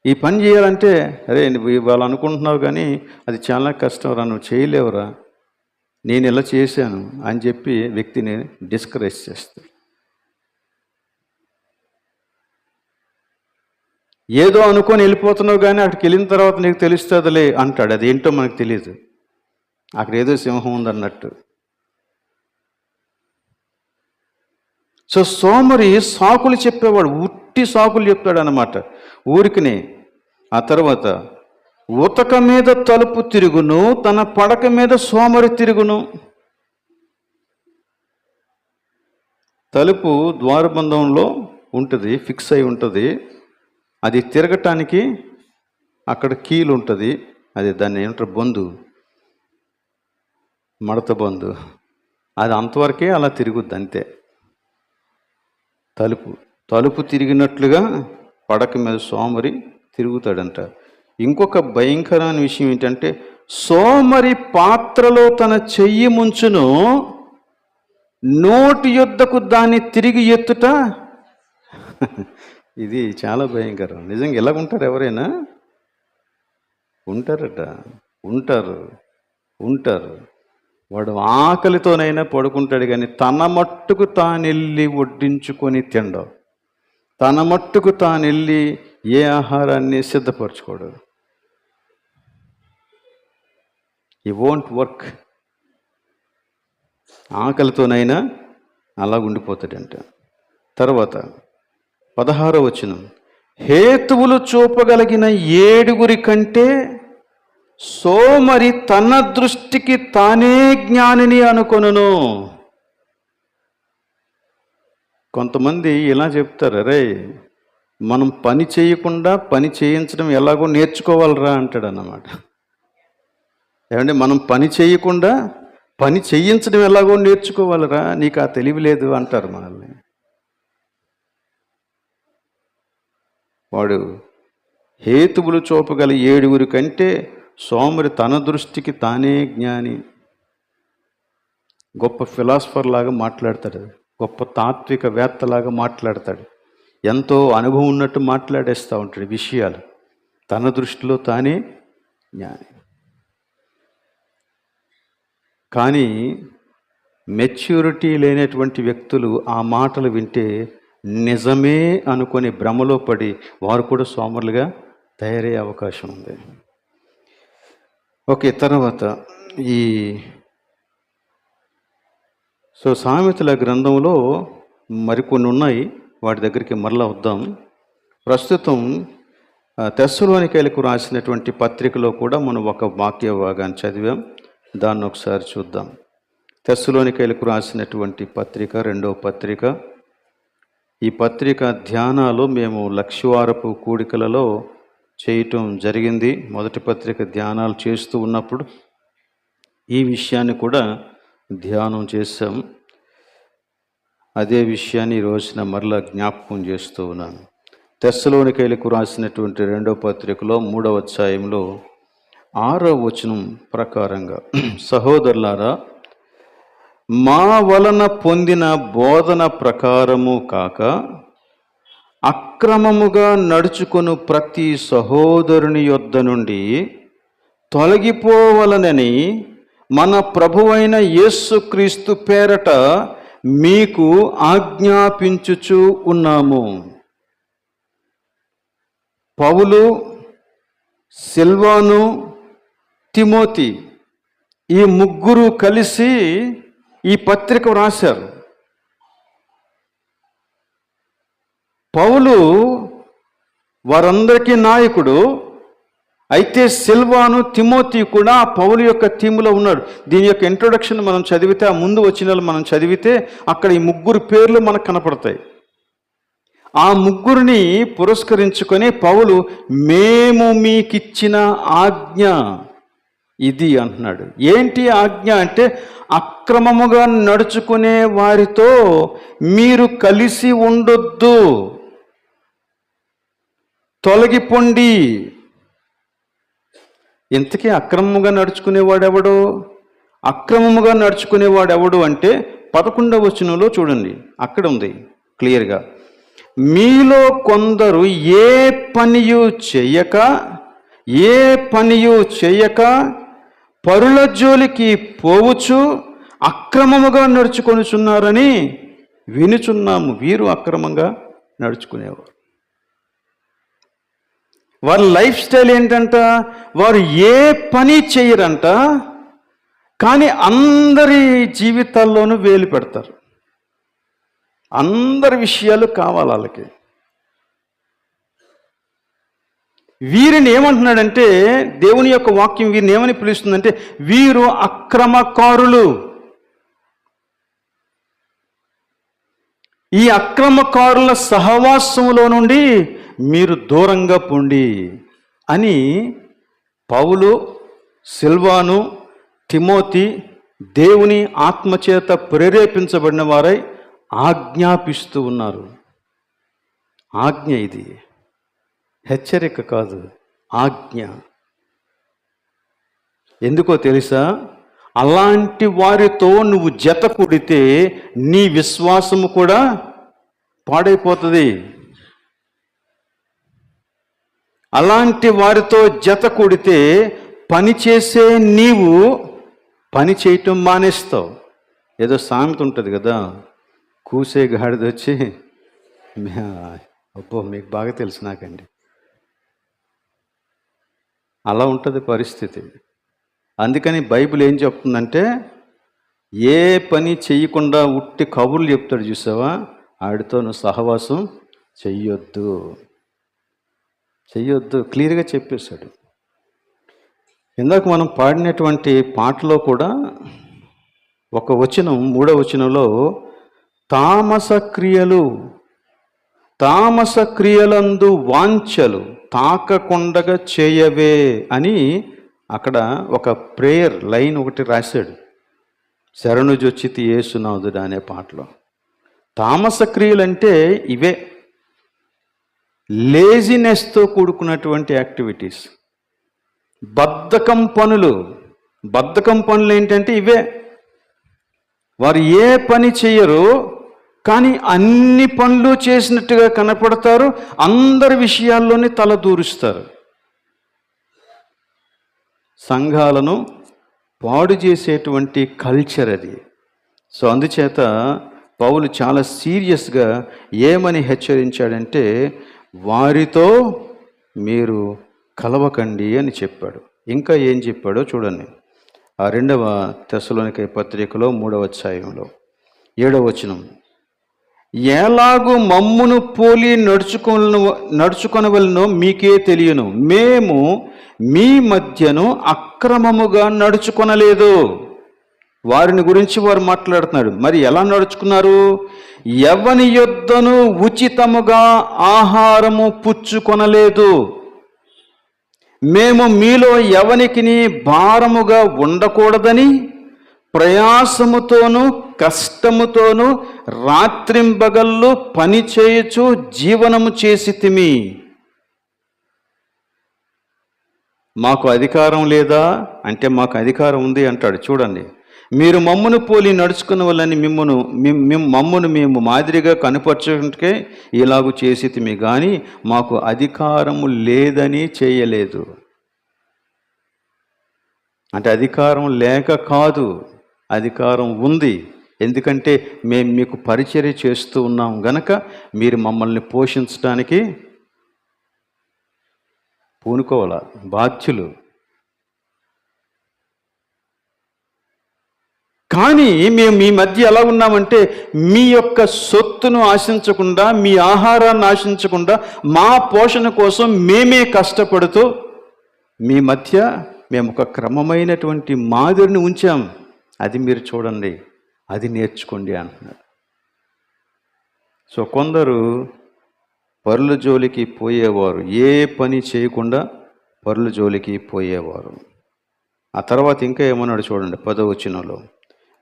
ఈ పని చేయాలంటే, అరే నువ్వు ఇవాళ అనుకుంటున్నావు కానీ అది చాలా కష్టం రా, నువ్వు చేయలేవురా, నేను ఇలా చేశాను అని చెప్పి వ్యక్తిని డిస్కరేజ్ చేస్తాడు. ఏదో అనుకొని వెళ్ళిపోతున్నావు కానీ అక్కడికి వెళ్ళిన తర్వాత నీకు తెలుస్తుందిలే అంటాడు. అదేంటో మనకు తెలియదు, అక్కడ ఏదో సింహం ఉందన్నట్టు. సో సోమరి సాకులు చెప్పేవాడు, ఉట్టి సాకులు చెప్తాడు అన్నమాట ఊరికినే. ఆ తర్వాత ఉతక మీద తలుపు తిరుగును, తన పడక మీద సోమరి తిరుగును. తలుపు ద్వారబంధంలో ఉంటుంది, ఫిక్స్ అయి ఉంటుంది. అది తిరగటానికి అక్కడ కీలు ఉంటుంది. అది దాన్ని ఏమంటారు, బొందు, మడత బొందు. అది అంతవరకే అలా తిరుగుద్ది అంతే. తలుపు తిరిగినట్లుగా పడక మీద సోమరి తిరుగుతాడంట. ఇంకొక భయంకరమైన విషయం ఏంటంటే, సోమరి పాత్రలో తన చెయ్యి ముంచును, నోటి యొద్దకు దాన్ని తిరిగి ఎత్తుట. ఇది చాలా భయంకరం. నిజంగా ఎలా ఉంటారు? ఎవరైనా ఉంటారట, ఉంటారు. వాడు ఆకలితోనైనా పడుకుంటాడు కానీ తన మట్టుకు తానెళ్ళి వడ్డించుకొని తినడం, తన మట్టుకు తానెళ్ళి ఏ ఆహారాన్ని సిద్ధపరచుకోడు. ఈ వోంట్ వర్క్. ఆకలితోనైనా అలా ఉండిపోతాడంట. తర్వాత 16వ వచనం, హేతువులు చూపగలిగిన 7 కంటే సోమరి తన దృష్టికి తానే జ్ఞానిని అనుకొనును. కొంతమంది ఇలా చెప్తారు, అరే మనం పని చేయకుండా పని చేయించడం ఎలాగో నేర్చుకోవాలరా అంటాడు అన్నమాట. ఏమంటే మనం పని చేయకుండా పని చేయించడం ఎలాగో నేర్చుకోవాలరా, నీకు ఆ తెలివి లేదు అంటారు మనల్ని. వాడు హేతువులు చూపగల 7 కంటే సోమరి తన దృష్టికి తానే జ్ఞాని. గొప్ప ఫిలాసఫర్ లాగా మాట్లాడతాడు, గొప్ప తాత్వికవేత్తలాగా మాట్లాడతాడు, ఎంతో అనుభవం ఉన్నట్టు మాట్లాడేస్తూ ఉంటాడు విషయాలు. తన దృష్టిలో తానే జ్ఞాని. కానీ మెచ్యూరిటీ లేనటువంటి వ్యక్తులు ఆ మాటలు వింటే నిజమే అనుకొని భ్రమలో పడి వారు కూడా సోమరులుగా తయారయ్యే అవకాశం ఉంది. ఓకే, తర్వాత సామెతల గ్రంథంలో మరికొన్ని ఉన్నాయి, వాటి దగ్గరికి మరలా వద్దాం. ప్రస్తుతం తెస్సలోనికైలకు రాసినటువంటి పత్రికలో కూడా మనం ఒక వాక్య భాగాన్ని చదివాం, దాన్ని ఒకసారి చూద్దాం. తెస్సలోనికైలకు రాసినటువంటి పత్రిక, 2వ పత్రిక. ఈ పత్రిక ధ్యానాలు మేము లక్షవారపు కూడికలలో చేయటం జరిగింది. మొదటి పత్రిక ధ్యానాలు చేస్తూ ఉన్నప్పుడు ఈ విషయాన్ని కూడా ధ్యానం చేశాం. అదే విషయాన్ని ఈ రోజున మరలా జ్ఞాపకం చేస్తూ ఉన్నాను. తెస్సలోనికైలకు రాసినటువంటి 2వ పత్రికలో 3వ అధ్యాయంలో 6వ వచనం ప్రకారంగా, సహోదరులారా, మా వలన పొందిన బోధన ప్రకారము కాక అక్రమముగా నడుచుకొను ప్రతి సహోదరుని యొద్ద నుండి తొలగిపోవలనని మన ప్రభువైన యేసుక్రీస్తు పేరట మీకు ఆజ్ఞాపించుచు ఉన్నాము. పౌలు, సిల్వాను, తిమోతి ఈ 3 కలిసి ఈ పత్రిక రాశారు. పౌలు వారందరికీ నాయకుడు, అయితే సిల్వాను, తిమోతి కూడా పౌలు యొక్క టీములో ఉన్నాడు. దీని యొక్క ఇంట్రొడక్షన్ మనం చదివితే, ఆ ముందు వచనాలు మనం చదివితే అక్కడ ఈ 3 పేర్లు మనకు కనపడతాయి. ఆ 3 పురస్కరించుకొని పౌలు మేము మీకిచ్చిన ఆజ్ఞ ఇది అంటున్నాడు. ఏంటి ఆజ్ఞ అంటే, అక్రమముగా నడుచుకునే వారితో మీరు కలిసి ఉండొద్దు, తొలగిపోండి. ఇంతకీ అక్రమముగా నడుచుకునేవాడెవడు? అక్రమముగా నడుచుకునేవాడెవడు అంటే 11వ వచనంలో చూడండి, అక్కడ ఉంది క్లియర్గా. మీలో కొందరు ఏ పనియు చేయక పరుల జోలికి పోవచ్చు అక్రమముగా నడుచుకొనుచున్నారని వినుచున్నాము. వీరు అక్రమంగా నడుచుకునేవారు. వారి లైఫ్ స్టైల్ ఏంటంట? వారు ఏ పని చేయరంట, కానీ అందరి జీవితాల్లోనూ వేలు పెడతారు. అందరి విషయాలు కావాలి వాళ్ళకి. వీరిని ఏమంటున్నాడంటే, దేవుని యొక్క వాక్యం వీరిని ఏమని పిలుస్తుందంటే, వీరు అక్రమకారులు. ఈ అక్రమకారుల సహవాసంలో నుండి మీరు దూరంగా పొండి అని పౌలు, సిల్వాను, తిమోతి దేవుని ఆత్మచేత ప్రేరేపించబడిన వారై ఆజ్ఞాపిస్తూ ఉన్నారు. ఆజ్ఞ ఇది, హెచ్చరిక కాదు, ఆజ్ఞ. ఎందుకో తెలుసా? అలాంటి వారితో నువ్వు జత కూడితే నీ విశ్వాసము కూడా పాడైపోతుంది. అలాంటి వారితో జత కూడితే పనిచేసే నీవు పని చేయటం మానేస్తావు. ఏదో సామెత ఉంటుంది కదా, కూసే గాడిద వచ్చి, అబ్బో మీకు బాగా తెలుసు నాకండి, అలా ఉంటుంది పరిస్థితి. అందుకని బైబిల్ ఏం చెప్తుందంటే, ఏ పని చెయ్యకుండా ఉట్టి కబుర్లు చెప్తాడు చూసావా, ఆడితో నువ్వు సహవాసం చెయ్యొద్దు, క్లియర్గా చెప్పేశాడు. ఇందాక మనం పాడినటువంటి పాటలో కూడా ఒక వచనం, 3వ వచనంలో తామస క్రియలందు వాంఛలు తాకకుండగా చేయవే అని అక్కడ ఒక ప్రేయర్ లైన్ ఒకటి రాశాడు. శరణు జొచ్చితి యేసునాథుడా అనే పాటలో. తామస క్రియలంటే ఇవే, లేజినెస్తో కూడుకున్నటువంటి యాక్టివిటీస్, బద్ధకం పనులు ఏంటంటే ఇవే. వారు ఏ పని చేయరు, కానీ అన్ని పనులు చేసినట్టుగా కనపడతారు, అందరి విషయాల్లోనే తల దూరుస్తారు. సంఘాలను పాడు చేసేటువంటి కల్చర్ అది. సో అందుచేత పౌలు చాలా సీరియస్గా ఏమని హెచ్చరించాడంటే, వారితో మీరు కలవకండి అని చెప్పాడు. ఇంకా ఏం చెప్పాడో చూడండి. ఆ 2వ తెస్సలోనికే పత్రికలో 3వ అధ్యాయంలో 7వ వచనం. ఎలాగూ మమ్మును పోలి నడుచుకొనవలనో మీకే తెలియను, మేము మీ మధ్యను అక్రమముగా నడుచుకొనలేదు. వారిని గురించి వారు మాట్లాడుతున్నాడు. మరి ఎలా నడుచుకున్నారు? ఎవని యొద్దను ఉచితముగా ఆహారము పుచ్చుకొనలేదు. మేము మీలో ఎవనికిని భారముగా ఉండకూడదని ప్రయాసముతోనూ కష్టముతోనూ రాత్రింబగళ్ళు పని చేయుచు జీవనము చేసితిమి. మాకు అధికారం లేదా అంటే మాకు అధికారం ఉంది అంటాడు. చూడండి, మీరు మమ్మును పోలి నడుచుకున్న వాళ్ళని మమ్మును మేము మాదిరిగా కనపరచుకుంటే ఇలాగూ చేసితిమి, కానీ మాకు అధికారము లేదని చేయలేదు. అంటే అధికారం లేక కాదు, అధికారం ఉంది. ఎందుకంటే మేము మీకు పరిచర్య చేస్తూ ఉన్నాం గనక మీరు మమ్మల్ని పోషించడానికి పూనుకోవాలా, బాధ్యులు. కానీ మేము మీ మధ్య ఎలా ఉన్నామంటే, మీ యొక్క సొత్తును ఆశించకుండా, మీ ఆహారాన్ని ఆశించకుండా, మా పోషణ కోసం మేమే కష్టపడుతూ మీ మధ్య మేము ఒక క్రమమైనటువంటి మాదిరిని ఉంచాం. అది మీరు చూడండి, అది నేర్చుకోండి అంటున్నాడు. సో కొందరు పరుల జోలికి పోయేవారు, ఏ పని చేయకుండా పరుల జోలికి పోయేవారు. ఆ తర్వాత ఇంకా ఏమన్నాడు చూడండి 10వ వచనంలో.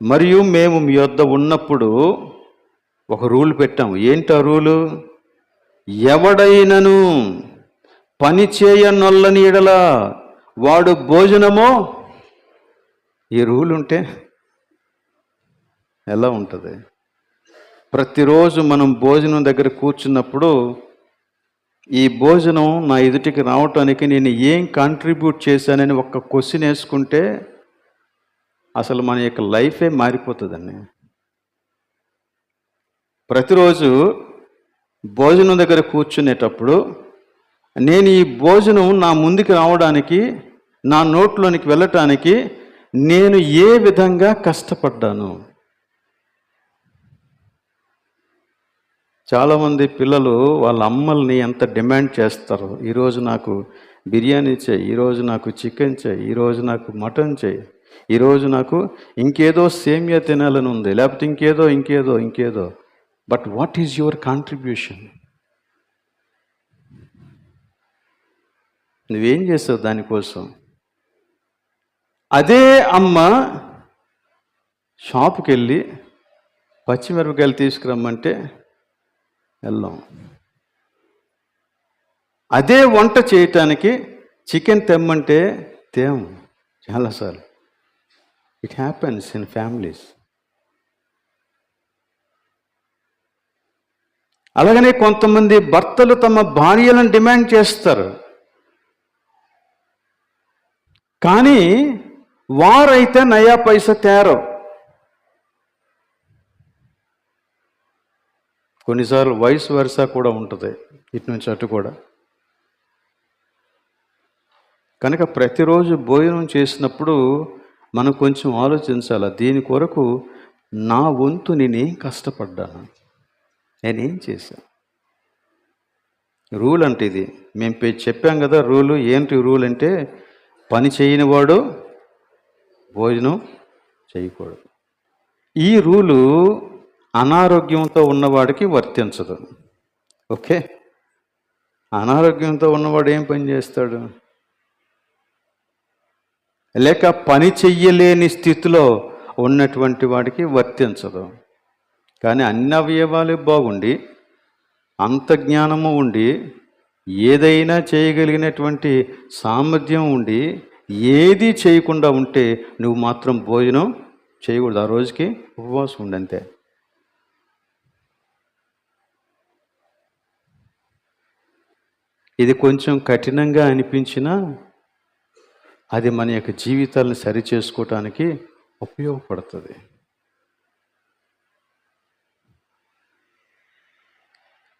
మరియు మేము మీ వద్ద ఉన్నప్పుడు ఒక రూల్ పెట్టాము. ఏంటి ఆ రూలు? ఎవడైనను పని చేయనొల్లని ఎడల వాడు భోజనమో. ఈ రూల్ ఉంటే ఎలా ఉంటుంది? ప్రతిరోజు మనం భోజనం దగ్గర కూర్చున్నప్పుడు ఈ భోజనం నా ఎదుటికి రావటానికి నేను ఏం కాంట్రిబ్యూట్ చేశానని ఒక్క క్వశ్చన్ వేసుకుంటే అసలు మన యొక్క లైఫే మారిపోతుందండి. ప్రతిరోజు భోజనం దగ్గర కూర్చునేటప్పుడు నేను ఈ భోజనం నా ముందుకు రావడానికి, నా నోట్లోనికి వెళ్ళటానికి నేను ఏ విధంగా కష్టపడ్డాను. చాలామంది పిల్లలు వాళ్ళ అమ్మల్ని ఎంత డిమాండ్ చేస్తారు. ఈరోజు నాకు బిర్యానీ చేయి, ఈరోజు నాకు చికెన్ చేయి, ఈరోజు నాకు మటన్ చేయి, ఈరోజు నాకు ఇంకేదో సేమియా తినాలని ఉంది, లేకపోతే ఇంకేదో. But what is your contribution? నువ్వేం చేసావు దానికోసం? అదే అమ్మ షాపుకి వెళ్ళి పచ్చిమిరపకాయలు తీసుకురమ్మంటే వెళ్ళాం. అదే వంట చేయటానికి చికెన్ తెమ్మంటే తేము చాలాసార్లు. It happens in families. అలాగనే కొంతమంది భర్తలు తమ భార్యలను డిమాండ్ చేస్తారు, కానీ వారైతే నయా పైసా తేరో. కొన్నిసార్లు వయసు వరుస కూడా ఉంటుంది, ఇటు నుంచి అటు కూడా. కనుక ప్రతిరోజు భోజనం చేసినప్పుడు మనం కొంచెం ఆలోచించాలి, దీని కొరకు నా వంతు నేనేం కష్టపడ్డాను, నేనేం చేశాను. రూల్ అంటే ఇది మేము చెప్పాం కదా. రూలు ఏంటి? రూల్ అంటే పని చేయని వాడు భోజనం చేయకూడదు. ఈ రూలు అనారోగ్యంతో ఉన్నవాడికి వర్తించదు. ఓకే, అనారోగ్యంతో ఉన్నవాడు ఏం పని చేస్తాడు? లేక పని చెయ్యలేని స్థితిలో ఉన్నటువంటి వాడికి వర్తించదు. కానీ అన్ని అవయవాలు బాగుండి, అంత జ్ఞానము ఉండి, ఏదైనా చేయగలిగినటువంటి సామర్థ్యం ఉండి ఏది చేయకుండా ఉంటే నువ్వు మాత్రం భోజనం చేయకూడదు. ఆ రోజుకి ఉపవాసం ఉండి అంతే. ఇది కొంచెం కఠినంగా అనిపించినా అది మన యొక్క జీవితాలను సరిచేసుకోవటానికి ఉపయోగపడుతుంది.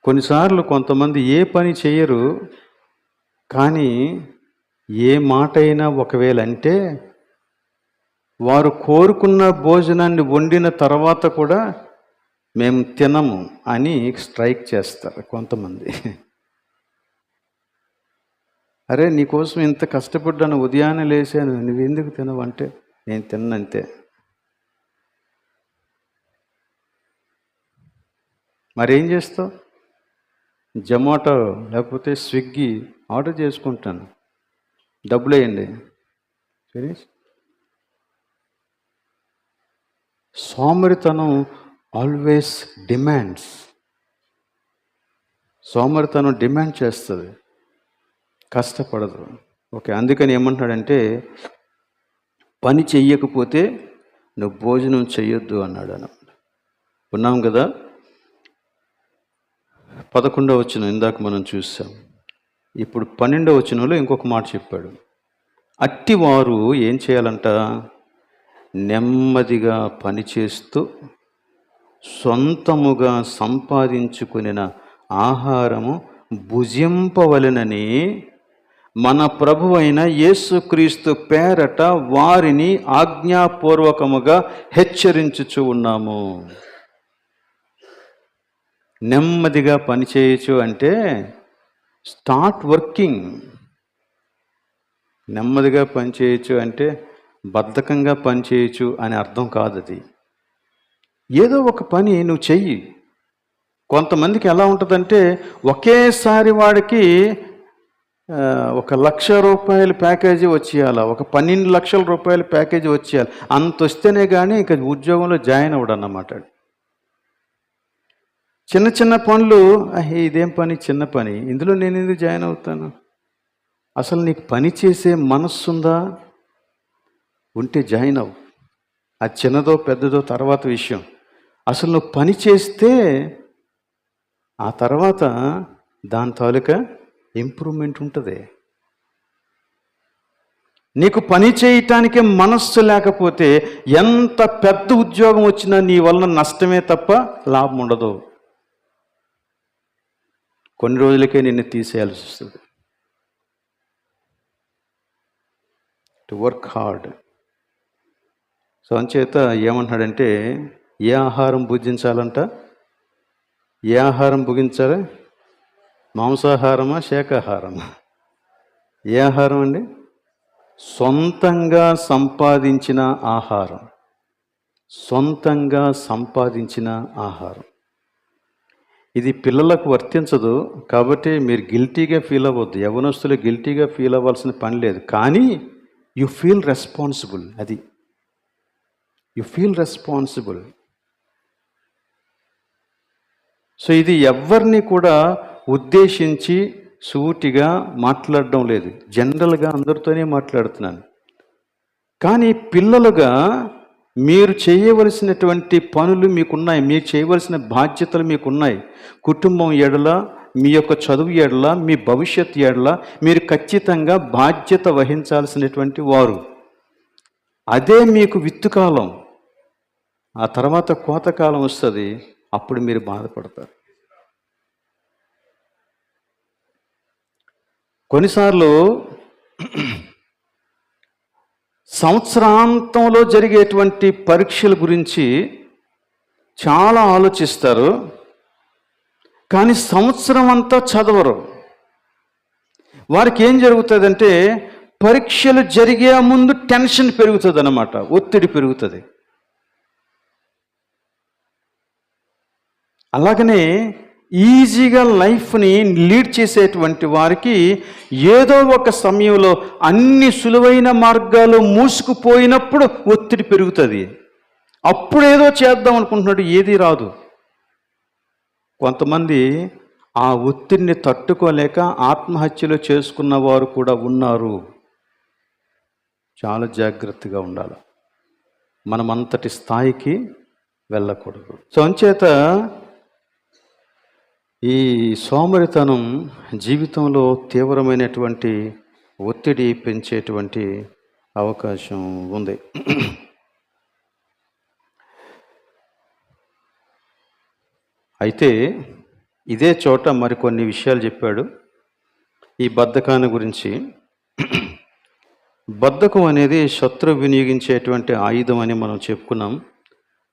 కొన్నిసార్లు కొంతమంది ఏ పని చేయరు, కానీ ఏ మాట అయినా ఒకవేళ అంటే వారు కోరుకున్న భోజనాన్ని వండిన తర్వాత కూడా మేము తినము అని స్ట్రైక్ చేస్తారు కొంతమంది. అరే నీకోసం ఇంత కష్టపడ్డాను, ఉదయాన్నే లేచాను, నువ్వెందుకు తినవు అంటే నేను తిన్నంతే. మరేం చేస్తావు? జొమాటో లేకపోతే స్విగ్గీ ఆర్డర్ చేసుకుంటాను, డబ్బులు వేయండి, ఫినిష్. సోమరితనం ఆల్వేస్ డిమాండ్స్. సోమరితనం డిమాండ్ చేస్తుంది, కష్టపడదు. ఓకే, అందుకని ఏమంటున్నాడంటే పని చెయ్యకపోతే నువ్వు భోజనం చెయ్యొద్దు అన్నాడు అన్నమాట. ఉన్నాం కదా. 11వ వచనం ఇందాక మనం చూసాం. ఇప్పుడు 12వ వచనంలో ఇంకొక మాట చెప్పాడు. అట్టివారు ఏం చేయాలంట? నెమ్మదిగా పనిచేస్తూ సొంతముగా సంపాదించుకునిన ఆహారము భుజింపవలెనని మన ప్రభువైన యేసుక్రీస్తు పేరట వారిని ఆజ్ఞాపూర్వకముగా హెచ్చరించుచు ఉన్నాము. నెమ్మదిగా పనిచేయచ్చు అంటే స్టార్ట్ వర్కింగ్. నెమ్మదిగా పనిచేయచ్చు అంటే బద్ధకంగా పనిచేయచ్చు అని అర్థం కాదు. అది ఏదో ఒక పని నువ్వు చెయ్యి. కొంతమందికి ఎలా ఉంటుందంటే ఒకేసారి వాడికి 1,00,000 రూపాయల ప్యాకేజీ వచ్చేయాలి, 12 లక్షల రూపాయల ప్యాకేజీ వచ్చేయాలి. అంత వస్తేనే కానీ ఇంకా ఉద్యోగంలో జాయిన్ అవ్వడు అన్నమాట. చిన్న చిన్న పనులు, ఇదేం పని, చిన్న పని, ఇందులో నేను ఎందుకు జాయిన్ అవుతాను? అసలు నీకు పని చేసే మనస్సుందా? ఉంటే జాయిన్ అవ్వు. అది చిన్నదో పెద్దదో తర్వాత విషయం. అసలు నువ్వు పని చేస్తే ఆ తర్వాత దాని తాలూకా ఇంప్రూవ్మెంట్ ఉంటుంది. నీకు పని చేయటానికి మనస్సు లేకపోతే ఎంత పెద్ద ఉద్యోగం వచ్చినా నీ వలన నష్టమే తప్ప లాభం ఉండదు. కొన్ని రోజులకే నిన్ను తీసేయాల్సి వస్తుంది. To work hard. సో అంచేత ఏమంటున్నాడంటే ఏ ఆహారం భుజించాలంట? ఏ ఆహారం భుజించాలి? మాంసాహారమా శాకాహారమా? ఏ ఆహారం అండి? సొంతంగా సంపాదించిన ఆహారం. సొంతంగా సంపాదించిన ఆహారం. ఇది పిల్లలకు వర్తించదు కాబట్టి మీరు గిల్టీగా ఫీల్ అవ్వద్దు. యవ్వనస్తులు గిల్టీగా ఫీల్ అవ్వాల్సిన పని లేదు. కానీ యు ఫీల్ రెస్పాన్సిబుల్. అది యు ఫీల్ రెస్పాన్సిబుల్. సో ఇది ఎవరిని కూడా ఉద్దేశించి సూటిగా మాట్లాడడం లేదు, జనరల్గా అందరితోనే మాట్లాడుతున్నాను. కానీ పిల్లలుగా మీరు చేయవలసినటువంటి పనులు మీకున్నాయి, మీరు చేయవలసిన బాధ్యతలు మీకున్నాయి. కుటుంబం ఎడల, మీ యొక్క చదువు ఎడల, మీ భవిష్యత్ ఎడల మీరు ఖచ్చితంగా బాధ్యత వహించాల్సినటువంటి వారు. అదే మీకు విత్తుకాలం. ఆ తర్వాత కోతకాలం వస్తుంది, అప్పుడు మీరు బాధపడతారు. కొన్నిసార్లు సంవత్సరాంతంలో జరిగేటువంటి పరీక్షల గురించి చాలా ఆలోచిస్తారు, కానీ సంవత్సరం అంతా చదవరు. వారికి ఏం జరుగుతుందంటే పరీక్షలు జరిగే ముందు టెన్షన్ పెరుగుతుంది అన్నమాట, ఒత్తిడి పెరుగుతుంది. అలాగనే ఈజీగా లైఫ్ని లీడ్ చేసేటువంటి వారికి ఏదో ఒక సమయంలో అన్ని సులువైన మార్గాలు మూసుకుపోయినప్పుడు ఒత్తిడి పెరుగుతుంది. అప్పుడు ఏదో చేద్దాం అనుకుంటున్నాడు, ఏది రాదు. కొంతమంది ఆ ఒత్తిడిని తట్టుకోలేక ఆత్మహత్యలు చేసుకున్న వారు కూడా ఉన్నారు. చాలా జాగ్రత్తగా ఉండాలి. మనం అంతటి స్థాయికి వెళ్ళకూడదు. సో అంచేత ఈ సోమరితనం జీవితంలో తీవ్రమైనటువంటి ఒత్తిడి పెంచేటువంటి అవకాశం ఉంది. అయితే ఇదే చోట మరికొన్ని విషయాలు చెప్పాడు ఈ బద్ధకాన్ని గురించి. బద్ధకం అనేది శత్రువు వినియోగించేటువంటి ఆయుధం అని మనం చెప్పుకున్నాం.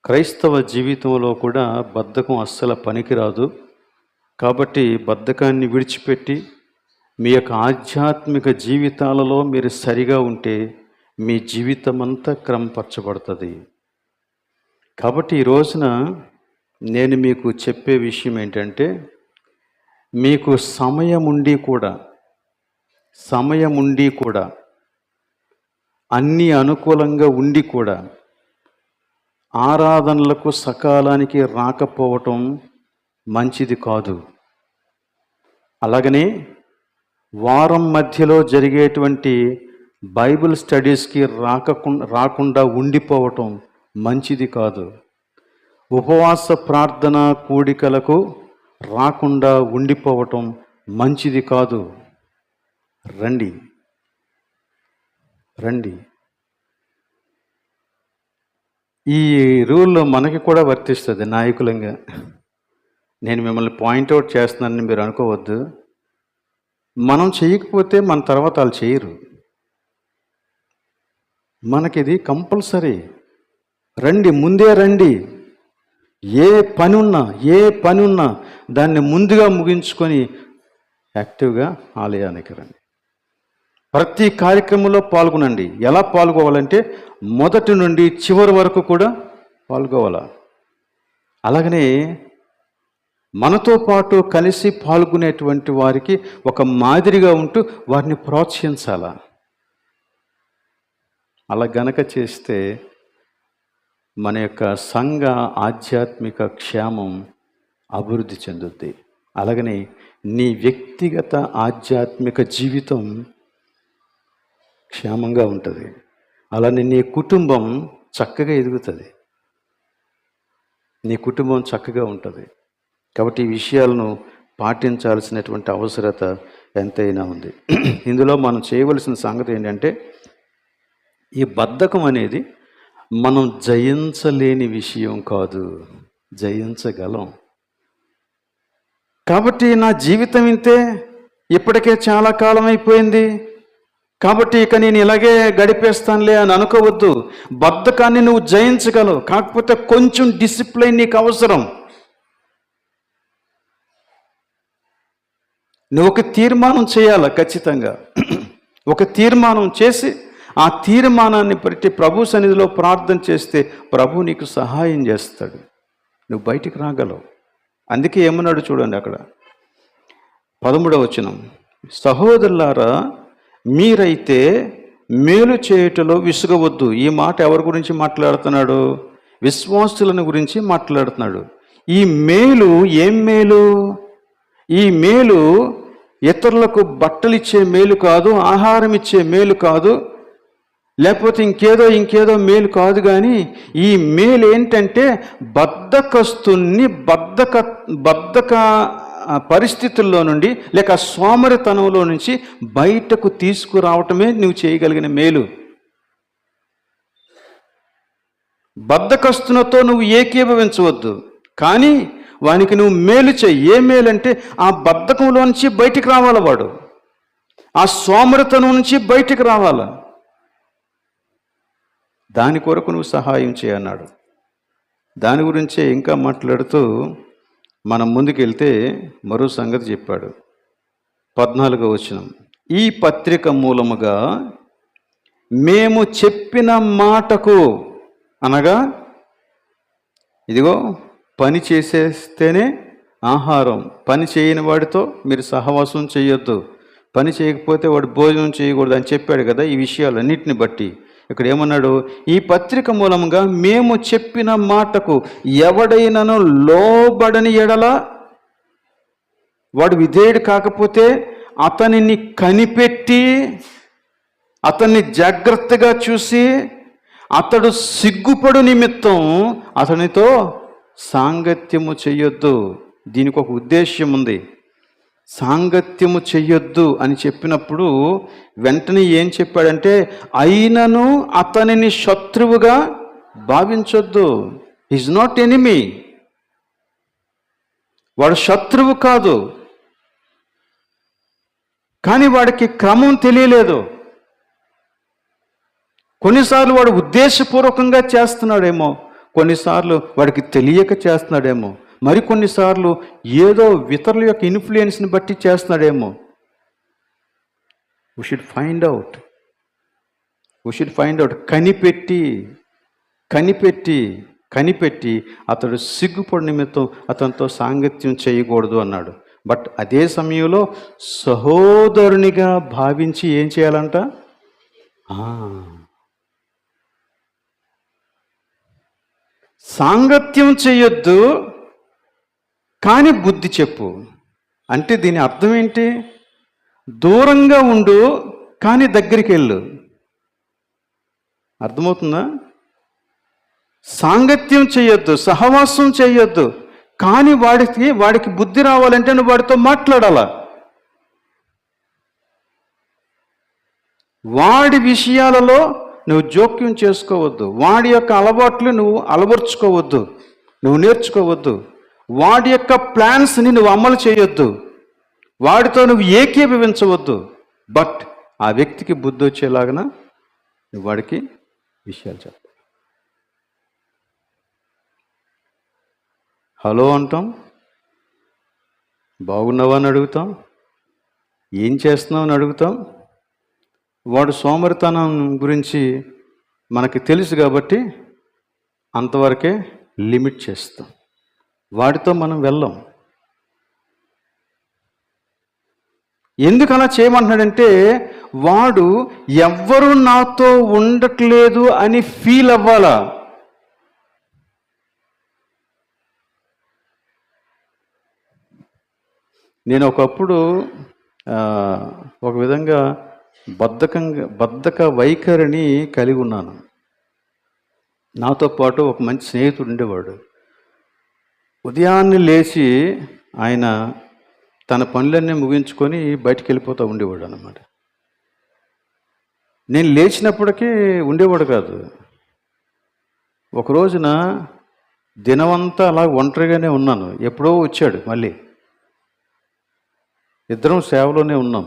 క్రైస్తవ జీవితంలో కూడా బద్ధకం అస్సలు పనికిరాదు. కాబట్టి బద్ధకాన్ని విడిచిపెట్టి మీ యొక్క ఆధ్యాత్మిక జీవితాలలో మీరు సరిగా ఉంటే మీ జీవితం అంతా క్రమపరచబడుతుంది. కాబట్టి ఈ రోజున నేను మీకు చెప్పే విషయం ఏంటంటే, మీకు సమయం ఉండి కూడా అన్నీ అనుకూలంగా ఉండి కూడా ఆరాధనలకు సకాలానికి రాకపోవటం మంచిది కాదు. అలాగనే వారం మధ్యలో జరిగేటువంటి బైబిల్ స్టడీస్కి రాకుండా ఉండిపోవటం మంచిది కాదు. ఉపవాస ప్రార్థన కూడికలకు రాకుండా ఉండిపోవటం మంచిది కాదు. రండి. ఈ రూల్ మనకి కూడా వర్తిస్తుంది నాయకులంగా. నేను మిమ్మల్ని పాయింట్అవుట్ చేస్తున్నానని మీరు అనుకోవద్దు. మనం చేయకపోతే మన తర్వాత వాళ్ళు చేయరు. మనకిది కంపల్సరీ. ముందే రండి. ఏ పని ఉన్నా దాన్ని ముందుగా ముగించుకొని యాక్టివ్గా ఆలయానికి రండి. ప్రతి కార్యక్రమంలో పాల్గొనండి. ఎలా పాల్గొవాలంటే మొదటి నుండి చివరి వరకు కూడా పాల్గొవాలా. అలాగనే మనతో పాటు కలిసి పాల్గొనేటువంటి వారికి ఒక మాదిరిగా ఉంటూ వారిని ప్రోత్సహించాలా. అలా గనక చేస్తే మన యొక్క సంఘ ఆధ్యాత్మిక క్షేమం అభివృద్ధి చెందుద్ది. అలాగనే నీ వ్యక్తిగత ఆధ్యాత్మిక జీవితం క్షేమంగా ఉంటుంది. అలానే నీ కుటుంబం చక్కగా ఎదుగుతుంది. నీ కుటుంబం చక్కగా ఉంటుంది. కాబట్టి ఈ విషయాలను పాటించాల్సినటువంటి అవసరత ఎంతైనా ఉంది. ఇందులో మనం చేయవలసిన సంగతి ఏంటంటే, ఈ బద్ధకం అనేది మనం జయించలేని విషయం కాదు, జయించగలం. కాబట్టి నా జీవితం ఇంతే, ఇప్పటికే చాలా కాలం అయిపోయింది, కాబట్టి ఇక నేను ఇలాగే గడిపేస్తానులే అని అనుకోవద్దు. బద్ధకాన్ని నువ్వు జయించగలవు. కాకపోతే కొంచెం డిసిప్లైన్ నీకు అవసరం. నువ్వు ఒక తీర్మానం చేయాలి. ఖచ్చితంగా ఒక తీర్మానం చేసి ఆ తీర్మానాన్ని బట్టి ప్రభు సన్నిధిలో ప్రార్థన చేస్తే ప్రభు నీకు సహాయం చేస్తాడు. నువ్వు బయటికి రాగలవు. అందుకే ఏమన్నాడు చూడండి అక్కడ 13వ వచనం, సహోదరులారా మీరైతే మేలు చేయుటలో విసుగవద్దు. ఈ మాట ఎవరి గురించి మాట్లాడుతున్నాడు? విశ్వాసులను గురించి మాట్లాడుతున్నాడు. ఈ మేలు ఏం మేలు? ఈ మేలు ఇతరులకు బట్టలు ఇచ్చే మేలు కాదు, ఆహారం ఇచ్చే మేలు కాదు, లేకపోతే ఇంకేదో మేలు కాదు. కానీ ఈ మేలు ఏంటంటే బద్ధకస్తుని బద్ధక పరిస్థితుల్లో నుండి లేక సోమరితనంలో నుంచి బయటకు తీసుకురావటమే నువ్వు చేయగలిగిన మేలు. బద్ధకస్తునితో నువ్వు ఏకీభవించవద్దు, కానీ వానికి నువ్వు మేలు చెయ్యి. ఏ మేలు అంటే ఆ బద్ధకంలో నుంచి బయటికి రావాలి, వాడు ఆ సోమరితనం నుంచి బయటికి రావాలి. దాని కొరకు నువ్వు సహాయం చేయన్నాడు. దాని గురించే ఇంకా మాట్లాడుతూ మనం ముందుకెళ్తే మరో సంగతి చెప్పాడు. 14వ వచనం, ఈ పత్రిక మూలముగా మేము చెప్పిన మాటకు, అనగా ఇదిగో పని చేసేస్తేనే ఆహారం, పని చేయని వాడితో మీరు సహవాసం చేయొద్దు, పని చేయకపోతే వాడు భోజనం చేయకూడదు అని చెప్పాడు కదా. ఈ విషయాలన్నిటిని బట్టి ఇక్కడ ఏమన్నాడు? ఈ పత్రిక మూలంగా మేము చెప్పిన మాటకు ఎవడైనాను లోబడని ఎడల వాడు విధేయుడు కాకపోతే అతనిని కనిపెట్టి అతన్ని జాగ్రత్తగా చూసి అతడు సిగ్గుపడు నిమిత్తం అతనితో సాంగత్యము చెయ్యొద్దు. దీనికి ఒక ఉద్దేశ్యం ఉంది. సాంగత్యము చెయ్యొద్దు అని చెప్పినప్పుడు వెంటనే ఏం చెప్పాడంటే, అయినను అతనిని శత్రువుగా భావించొద్దు. Is not enemy. వాడు శత్రువు కాదు, కానీ వాడికి క్రమం తెలియలేదు. కొన్నిసార్లు వాడు ఉద్దేశపూర్వకంగా చేస్తున్నాడేమో, కొన్నిసార్లు వాడికి తెలియక చేస్తున్నాడేమో, మరికొన్నిసార్లు ఏదో ఇతరుల యొక్క ఇన్ఫ్లుయెన్స్ని బట్టి చేస్తున్నాడేమో. We should find out. కనిపెట్టి అతడు సిగ్గుపడి నిమిత్తం అతనితో సాంగత్యం చేయకూడదు అన్నాడు. బట్ అదే సమయంలో సహోదరునిగా భావించి ఏం చేయాలంట? సాంగత్యం చేయొద్దు, కానీ బుద్ధి చెప్పు. అంటే దీని అర్థం ఏంటి? దూరంగా ఉండు, కానీ దగ్గరికి వెళ్ళు. అర్థమవుతుందా? సాంగత్యం చేయొద్దు, సహవాసం చేయొద్దు, కానీ వాడికి బుద్ధి రావాలంటే నువ్వు వాడితో మాట్లాడాలా. వాడి విషయాలలో నువ్వు జోక్యం చేసుకోవద్దు. వాడి యొక్క అలవాట్లు నువ్వు అలవర్చుకోవద్దు, నువ్వు నేర్చుకోవద్దు. వాడి యొక్క ప్లాన్స్ని నువ్వు అమలు చేయొద్దు, వాడితో నువ్వు ఏకీభవించవద్దు. బట్ ఆ వ్యక్తికి బుద్ధి వచ్చేలాగన నువ్వు వాడికి విషయాలు చెప్పు. హలో అంటాం, బాగున్నావా అని అడుగుతాం, ఏం చేస్తున్నావు అని అడుగుతాం. వాడు సోమరితనం గురించి మనకి తెలుసు కాబట్టి అంతవరకే లిమిట్ చేస్తాం. వాడితో మనం వెళ్ళాం. ఎందుకు అలా చేయమంటున్నాడంటే, వాడు ఎవ్వరూ నాతో ఉండట్లేదు అని ఫీల్ అవ్వాలా. నేను ఒకప్పుడు ఒక విధంగా బద్ధక వైఖరిని కలిగి ఉన్నాను. నాతో పాటు ఒక మంచి స్నేహితుడు ఉండేవాడు. ఉదయాన్నే లేచి ఆయన తన పనులన్నీ ముగించుకొని బయటికి వెళ్ళిపోతూ ఉండేవాడు అన్నమాట. నేను లేచినప్పటికీ ఉండేవాడు కాదు. ఒక రోజున దినమంతా అలా ఒంటరిగానే ఉన్నాను. ఎప్పుడో వచ్చాడు మళ్ళీ. ఇద్దరం సేవలోనే ఉన్నాం.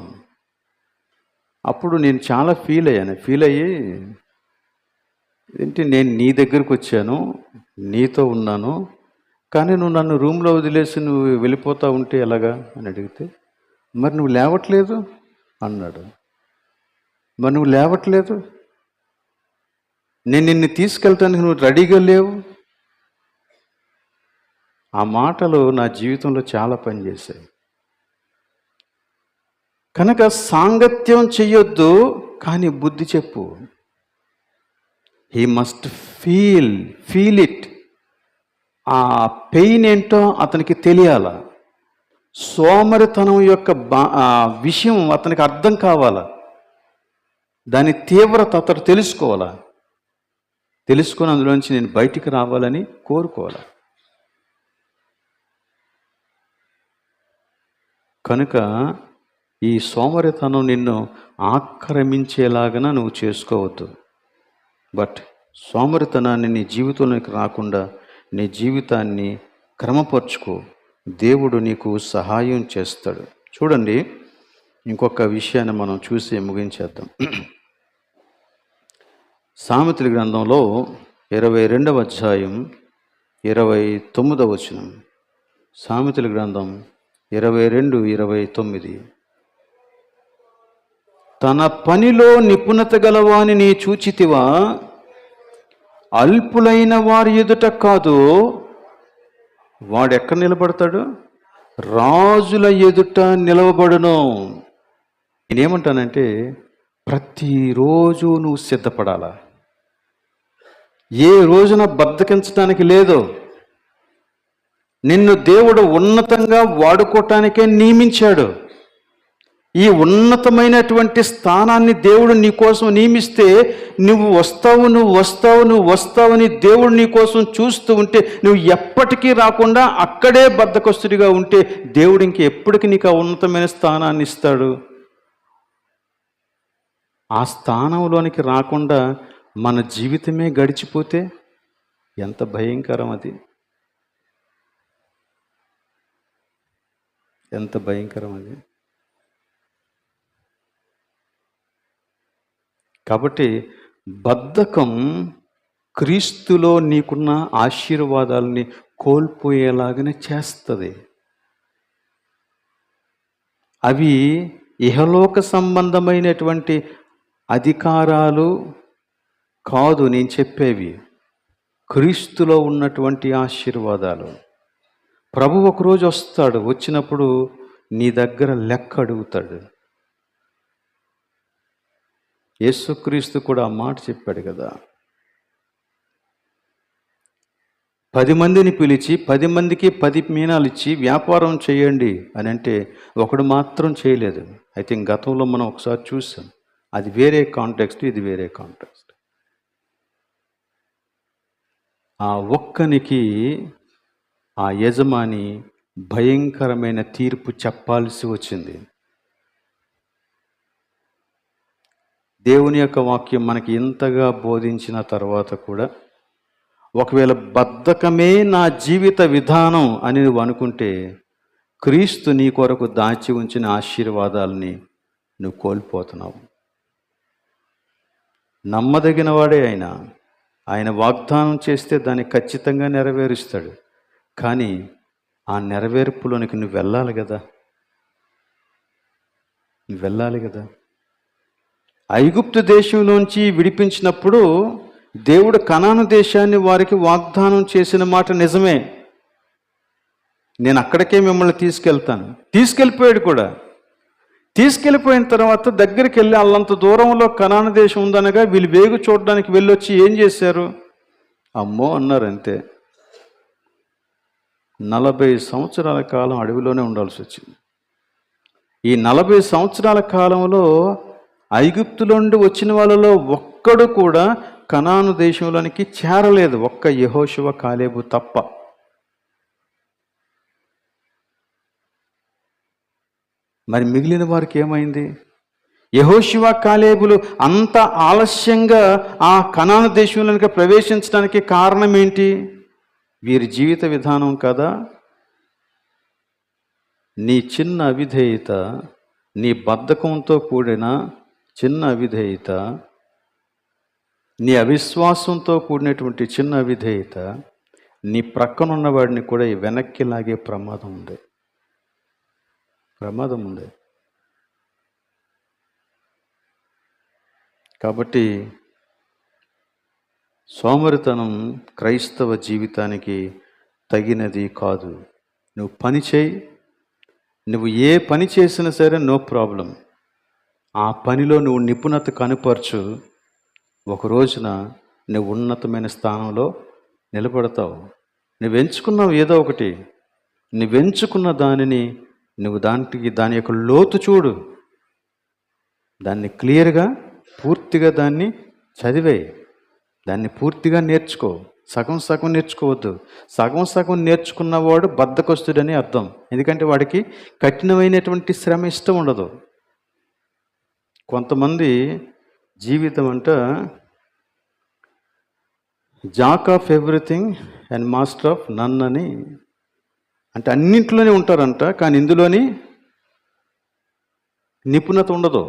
అప్పుడు నేను చాలా ఫీల్ అయ్యి ఏంటి, నేను నీ దగ్గరికి వచ్చాను, నీతో ఉన్నాను, కానీ నువ్వు నన్ను రూమ్లో వదిలేసి నువ్వు వెళ్ళిపోతూ ఉంటే ఎలాగా అని అడిగితే, మరి నువ్వు లేవట్లేదు అన్నాడు. మరి నువ్వు లేవట్లేదు, నేను నిన్ను తీసుకెళ్ళటానికి నువ్వు రెడీగా లేవు. ఆ మాటలు నా జీవితంలో చాలా పనిచేశాయి. కనుక సాంగత్యం చెయ్యొద్దు, కానీ బుద్ధి చెప్పు. He must feel it. ఆ పెయిన్ ఏంటో అతనికి తెలియాల. సోమరితనం యొక్క విషయం అతనికి అర్థం కావాలా. దాని తీవ్రత అతడు తెలుసుకోవాలా. తెలుసుకొని అందులోంచి నేను బయటికి రావాలని కోరుకోవాలా. కనుక ఈ సోమరితనం నిన్ను ఆక్రమించేలాగా నువ్వు చేసుకోవద్దు. బట్ సోమరితనాన్ని నీ జీవితంలోకి రాకుండా నీ జీవితాన్ని క్రమపరుచుకో. దేవుడు నీకు సహాయం చేస్తాడు. చూడండి, ఇంకొక విషయాన్ని మనం చూసి ముగించేద్దాం. సామెతల గ్రంథంలో 22వ అధ్యాయం 29వ వచనం. సామెతల గ్రంథం 22:29. తన పనిలో నిపుణత గలవాని నీ చూచితివా, అల్పులైన వారి ఎదుట కాదు. వాడెక్కడ నిలబడతాడు? రాజుల ఎదుట నిలవబడును. నేనేమంటానంటే, ప్రతిరోజు నువ్వు సిద్ధపడాలా. ఏ రోజున బద్దకించడానికి లేదు. నిన్ను దేవుడు ఉన్నతంగా వాడుకోవటానికే నియమించాడు. ఈ ఉన్నతమైనటువంటి స్థానాన్ని దేవుడు నీ కోసం నియమిస్తే నువ్వు వస్తావని దేవుడు నీ కోసం చూస్తూ ఉంటే, నువ్వు ఎప్పటికీ రాకుండా అక్కడే బద్ధకస్తుడిగా ఉంటే దేవుడు ఎప్పటికీ నీకు ఆ ఉన్నతమైన స్థానాన్ని ఇస్తాడు? ఆ స్థానంలోనికి రాకుండా మన జీవితమే గడిచిపోతే ఎంత భయంకరం అది! ఎంత భయంకరం అది! కాబట్టి బద్ధకం క్రీస్తులో నీకున్న ఆశీర్వాదాలని కోల్పోయేలాగానే చేస్తుంది. అవి ఇహలోక సంబంధమైనటువంటి అధికారాలు కాదు నేను చెప్పేవి, క్రీస్తులో ఉన్నటువంటి ఆశీర్వాదాలు. ప్రభు ఒకరోజు వస్తాడు, వచ్చినప్పుడు నీ దగ్గర లెక్క అడుగుతాడు. యేసుక్రీస్తు కూడా ఆ మాట చెప్పాడు కదా, 10 మందిని పిలిచి 10 మందికి 10 మీనాలు ఇచ్చి వ్యాపారం చేయండి అని అంటే ఒకడు మాత్రం చేయలేదు. అయితే గతంలో మనం ఒకసారి చూసాం, అది వేరే కాంటెక్స్ట్, ఇది వేరే కాంటెక్స్ట్. ఆ ఒక్కనికి ఆ యజమాని భయంకరమైన తీర్పు చెప్పాల్సి వచ్చింది. దేవుని యొక్క వాక్యం మనకి ఇంతగా బోధించిన తర్వాత కూడా ఒకవేళ బద్ధకమే నా జీవిత విధానం అని నువ్వు అనుకుంటే, క్రీస్తు నీ కొరకు దాచి ఉంచిన ఆశీర్వాదాలని నువ్వు కోల్పోతున్నావు. నమ్మదగిన వాడే ఆయన వాగ్దానం చేస్తే దాన్ని ఖచ్చితంగా నెరవేరుస్తాడు. కానీ ఆ నెరవేర్పులోనికి నువ్వు వెళ్ళాలి కదా. ఐగుప్తు దేశంలోంచి విడిపించినప్పుడు దేవుడు కనాను దేశాన్ని వారికి వాగ్దానం చేసిన మాట నిజమే. నేను అక్కడికే మిమ్మల్ని తీసుకెళ్ళిపోయాడు కూడా. తీసుకెళ్ళిపోయిన తర్వాత దగ్గరికి వెళ్ళి అల్లంత దూరంలో కనాను దేశం ఉందనగా వీళ్ళు వేగు చూడడానికి వెళ్ళొచ్చి ఏం చేశారు? అమ్మో అన్నారు అంతే. 40 సంవత్సరాల కాలం అడవిలోనే ఉండాల్సి వచ్చింది. ఈ 40 సంవత్సరాల కాలంలో ఐగుప్తులో నుండి వచ్చిన వాళ్ళలో ఒక్కడు కూడా కనాను దేశంలోనికి చేరలేదు, ఒక్క యెహోషువ కాలేబు తప్ప. మరి మిగిలిన వారికి ఏమైంది? యెహోషువ కాలేబులు అంత ఆలస్యంగా ఆ కనాను దేశంలోనికి ప్రవేశించడానికి కారణం ఏంటి? వీరి జీవిత విధానం కదా. నీ చిన్న అవిధేయత, నీ బద్ధకంతో కూడిన చిన్న అవిధేయత, నీ అవిశ్వాసంతో కూడినటువంటి చిన్న అవిధేయత నీ ప్రక్కనున్న వాడిని కూడా వెనక్కి లాగే ప్రమాదం ఉంది. కాబట్టి సోమరితనం క్రైస్తవ జీవితానికి తగినది కాదు. నువ్వు పని చేయి, నువ్వు ఏ పని చేసినా సరే నో ప్రాబ్లం. ఆ పనిలో నువ్వు నిపుణత కనుపరచు. ఒక రోజున నువ్వు ఉన్నతమైన స్థానంలో నిలబడతావు. నువ్వు ఎంచుకున్నావు ఏదో ఒకటి, నువ్వెంచుకున్న దానిని నువ్వు దాని యొక్క లోతు చూడు, దాన్ని క్లియర్గా పూర్తిగా దాన్ని చదివేయి, దాన్ని పూర్తిగా నేర్చుకో. సగం నేర్చుకోవద్దు. సగం నేర్చుకున్నవాడు బద్ధకస్తుడని అర్థం. ఎందుకంటే వాడికి కఠినమైనటువంటి శ్రమ ఇష్టం ఉండదు. కొంతమంది జీవితం jack of everything and master of none అని, అంటే అన్నింటిలోనే ఉంటారంట, కానీ ఇందులోని నిపుణత ఉండదు.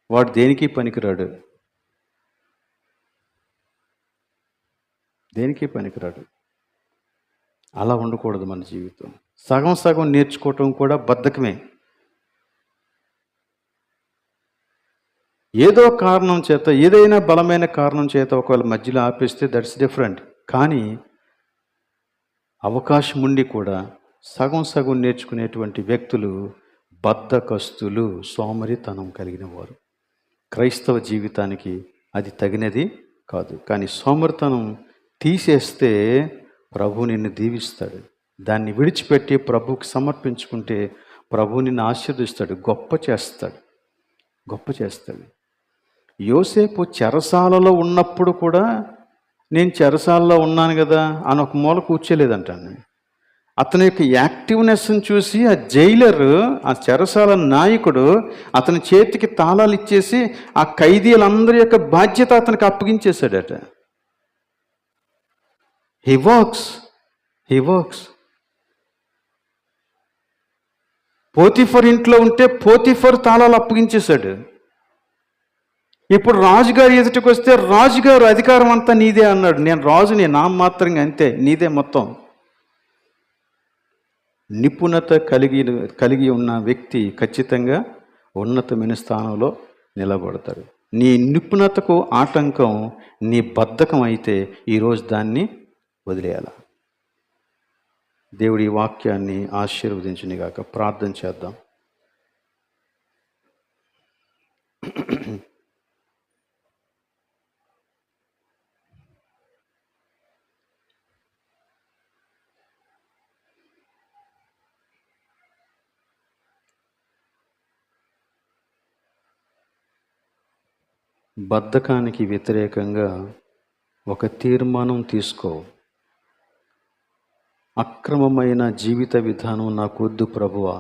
వాడు దేనికి పనికిరాడు. అలా ఉండకూడదు మన జీవితం. సగం నేర్చుకోవటం కూడా బద్ధకమే. ఏదో కారణం చేత, ఏదైనా బలమైన కారణం చేత ఒకవేళ మధ్యలో ఆపేస్తే దట్స్ డిఫరెంట్. కానీ అవకాశం ఉండి కూడా సగం నేర్చుకునేటువంటి వ్యక్తులు బద్ధకస్తులు, సోమరితనం కలిగిన వారు. క్రైస్తవ జీవితానికి అది తగినది కాదు. కానీ సోమరితనం తీసేస్తే ప్రభు నిన్ను దీవిస్తాడు. దాన్ని విడిచిపెట్టి ప్రభువుకి సమర్పించుకుంటే ప్రభు నిన్ను ఆశీర్వదిస్తాడు, గొప్ప చేస్తాడు, గొప్ప చేస్తాడు. యోసేపు చెరసాలలో ఉన్నప్పుడు కూడా నేను చెరసాలలో ఉన్నాను కదా అని ఒక మూల కూర్చోలేదంటాను. అతని యొక్క యాక్టివ్నెస్ని చూసి ఆ జైలర్, ఆ చెరసాల నాయకుడు అతని చేతికి తాళాలు ఇచ్చేసి ఆ ఖైదీలందరి యొక్క బాధ్యత అతనికి అప్పగించేశాడట. He works. పోతిఫర్ ఇంట్లో ఉంటే పోతిఫర్ తాళాలు అప్పగించేశాడు. ఇప్పుడు రాజుగారి ఎదుటికి వస్తే రాజుగారు అధికారం అంతా నీదే అన్నాడు. నేను రాజుని, నామమాత్రంగా అంతే, నీదే మొత్తం. నిపుణత కలిగి ఉన్న వ్యక్తి ఖచ్చితంగా ఉన్నతమైన స్థానంలో నిలబడతాడు. నీ నిపుణతకు ఆటంకం నీ బద్ధకం అయితే ఈరోజు దాన్ని వదిలేయాల. దేవుడి వాక్యాన్ని ఆశీర్వదించునిగాక. ప్రార్థన చేద్దాం. బద్ధకానికి వ్యతిరేకంగా ఒక తీర్మానం తీసుకో. అక్రమమైన జీవిత విధానం నాకొద్దు ప్రభువా,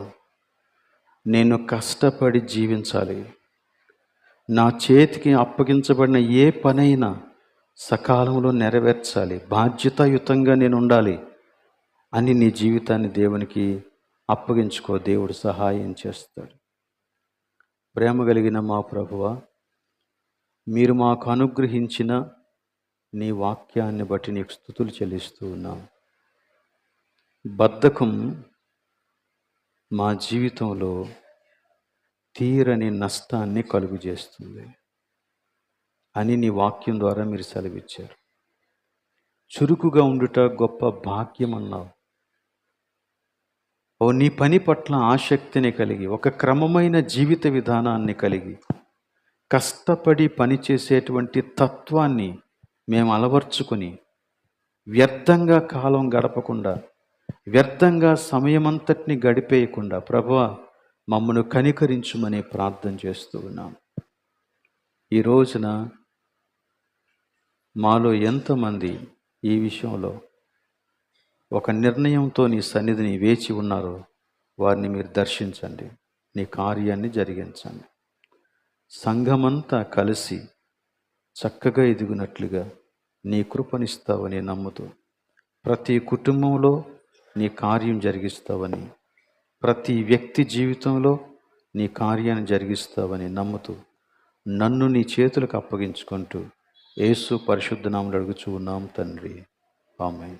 నేను కష్టపడి జీవించాలి. నా చేతికి అప్పగించబడిన ఏ పనైనా సకాలంలో నెరవేర్చాలి, బాధ్యతాయుతంగా నేను ఉండాలి అని నీ జీవితాన్ని దేవునికి అప్పగించుకో. దేవుడు సహాయం చేస్తాడు. ప్రేమ కలిగిన మా ప్రభువా, మీరు మాకు అనుగ్రహించిన నీ వాక్యాన్ని బట్టి నీకు స్తుతులు చెల్లిస్తూ ఉన్నాం. బద్ధకం మా జీవితంలో తీరని నష్టాన్ని కలుగు చేస్తుంది అని నీ వాక్యం ద్వారా మీరు సెలవిచ్చారు. చురుకుగా ఉండుట గొప్ప భాగ్యం అన్నావు. నీ పని పట్ల ఆసక్తిని కలిగి, ఒక క్రమమైన జీవిత విధానాన్ని కలిగి, కష్టపడి పనిచేసేటువంటి తత్వాన్ని మేము అలవర్చుకొని వ్యర్థంగా కాలం గడపకుండా, వ్యర్థంగా సమయమంతటిని గడిపేయకుండా ప్రభువా మమ్మను కనికరించుమని ప్రార్థన చేస్తూ ఉన్నాం. ఈ రోజున మాలో ఎంతమంది ఈ విషయంలో ఒక నిర్ణయంతో నీ సన్నిధిని వేచి ఉన్నారో వారిని మీరు దర్శించండి, నీ కార్యాన్ని జరిగించండి. సంఘమంతా కలిసి చక్కగా ఎదుగునట్లుగా నీ కృపనిస్తావని నమ్ముతూ, ప్రతి కుటుంబంలో నీ కార్యం జరిగిస్తావని, ప్రతి వ్యక్తి జీవితంలో నీ కార్యాన్ని జరిగిస్తావని నమ్ముతూ నన్ను నీ చేతులకు అప్పగించుకుంటూ యేసు పరిశుద్ధ నామములో అడుగుచూ ఉన్నాం తండ్రి. ఆమేన్.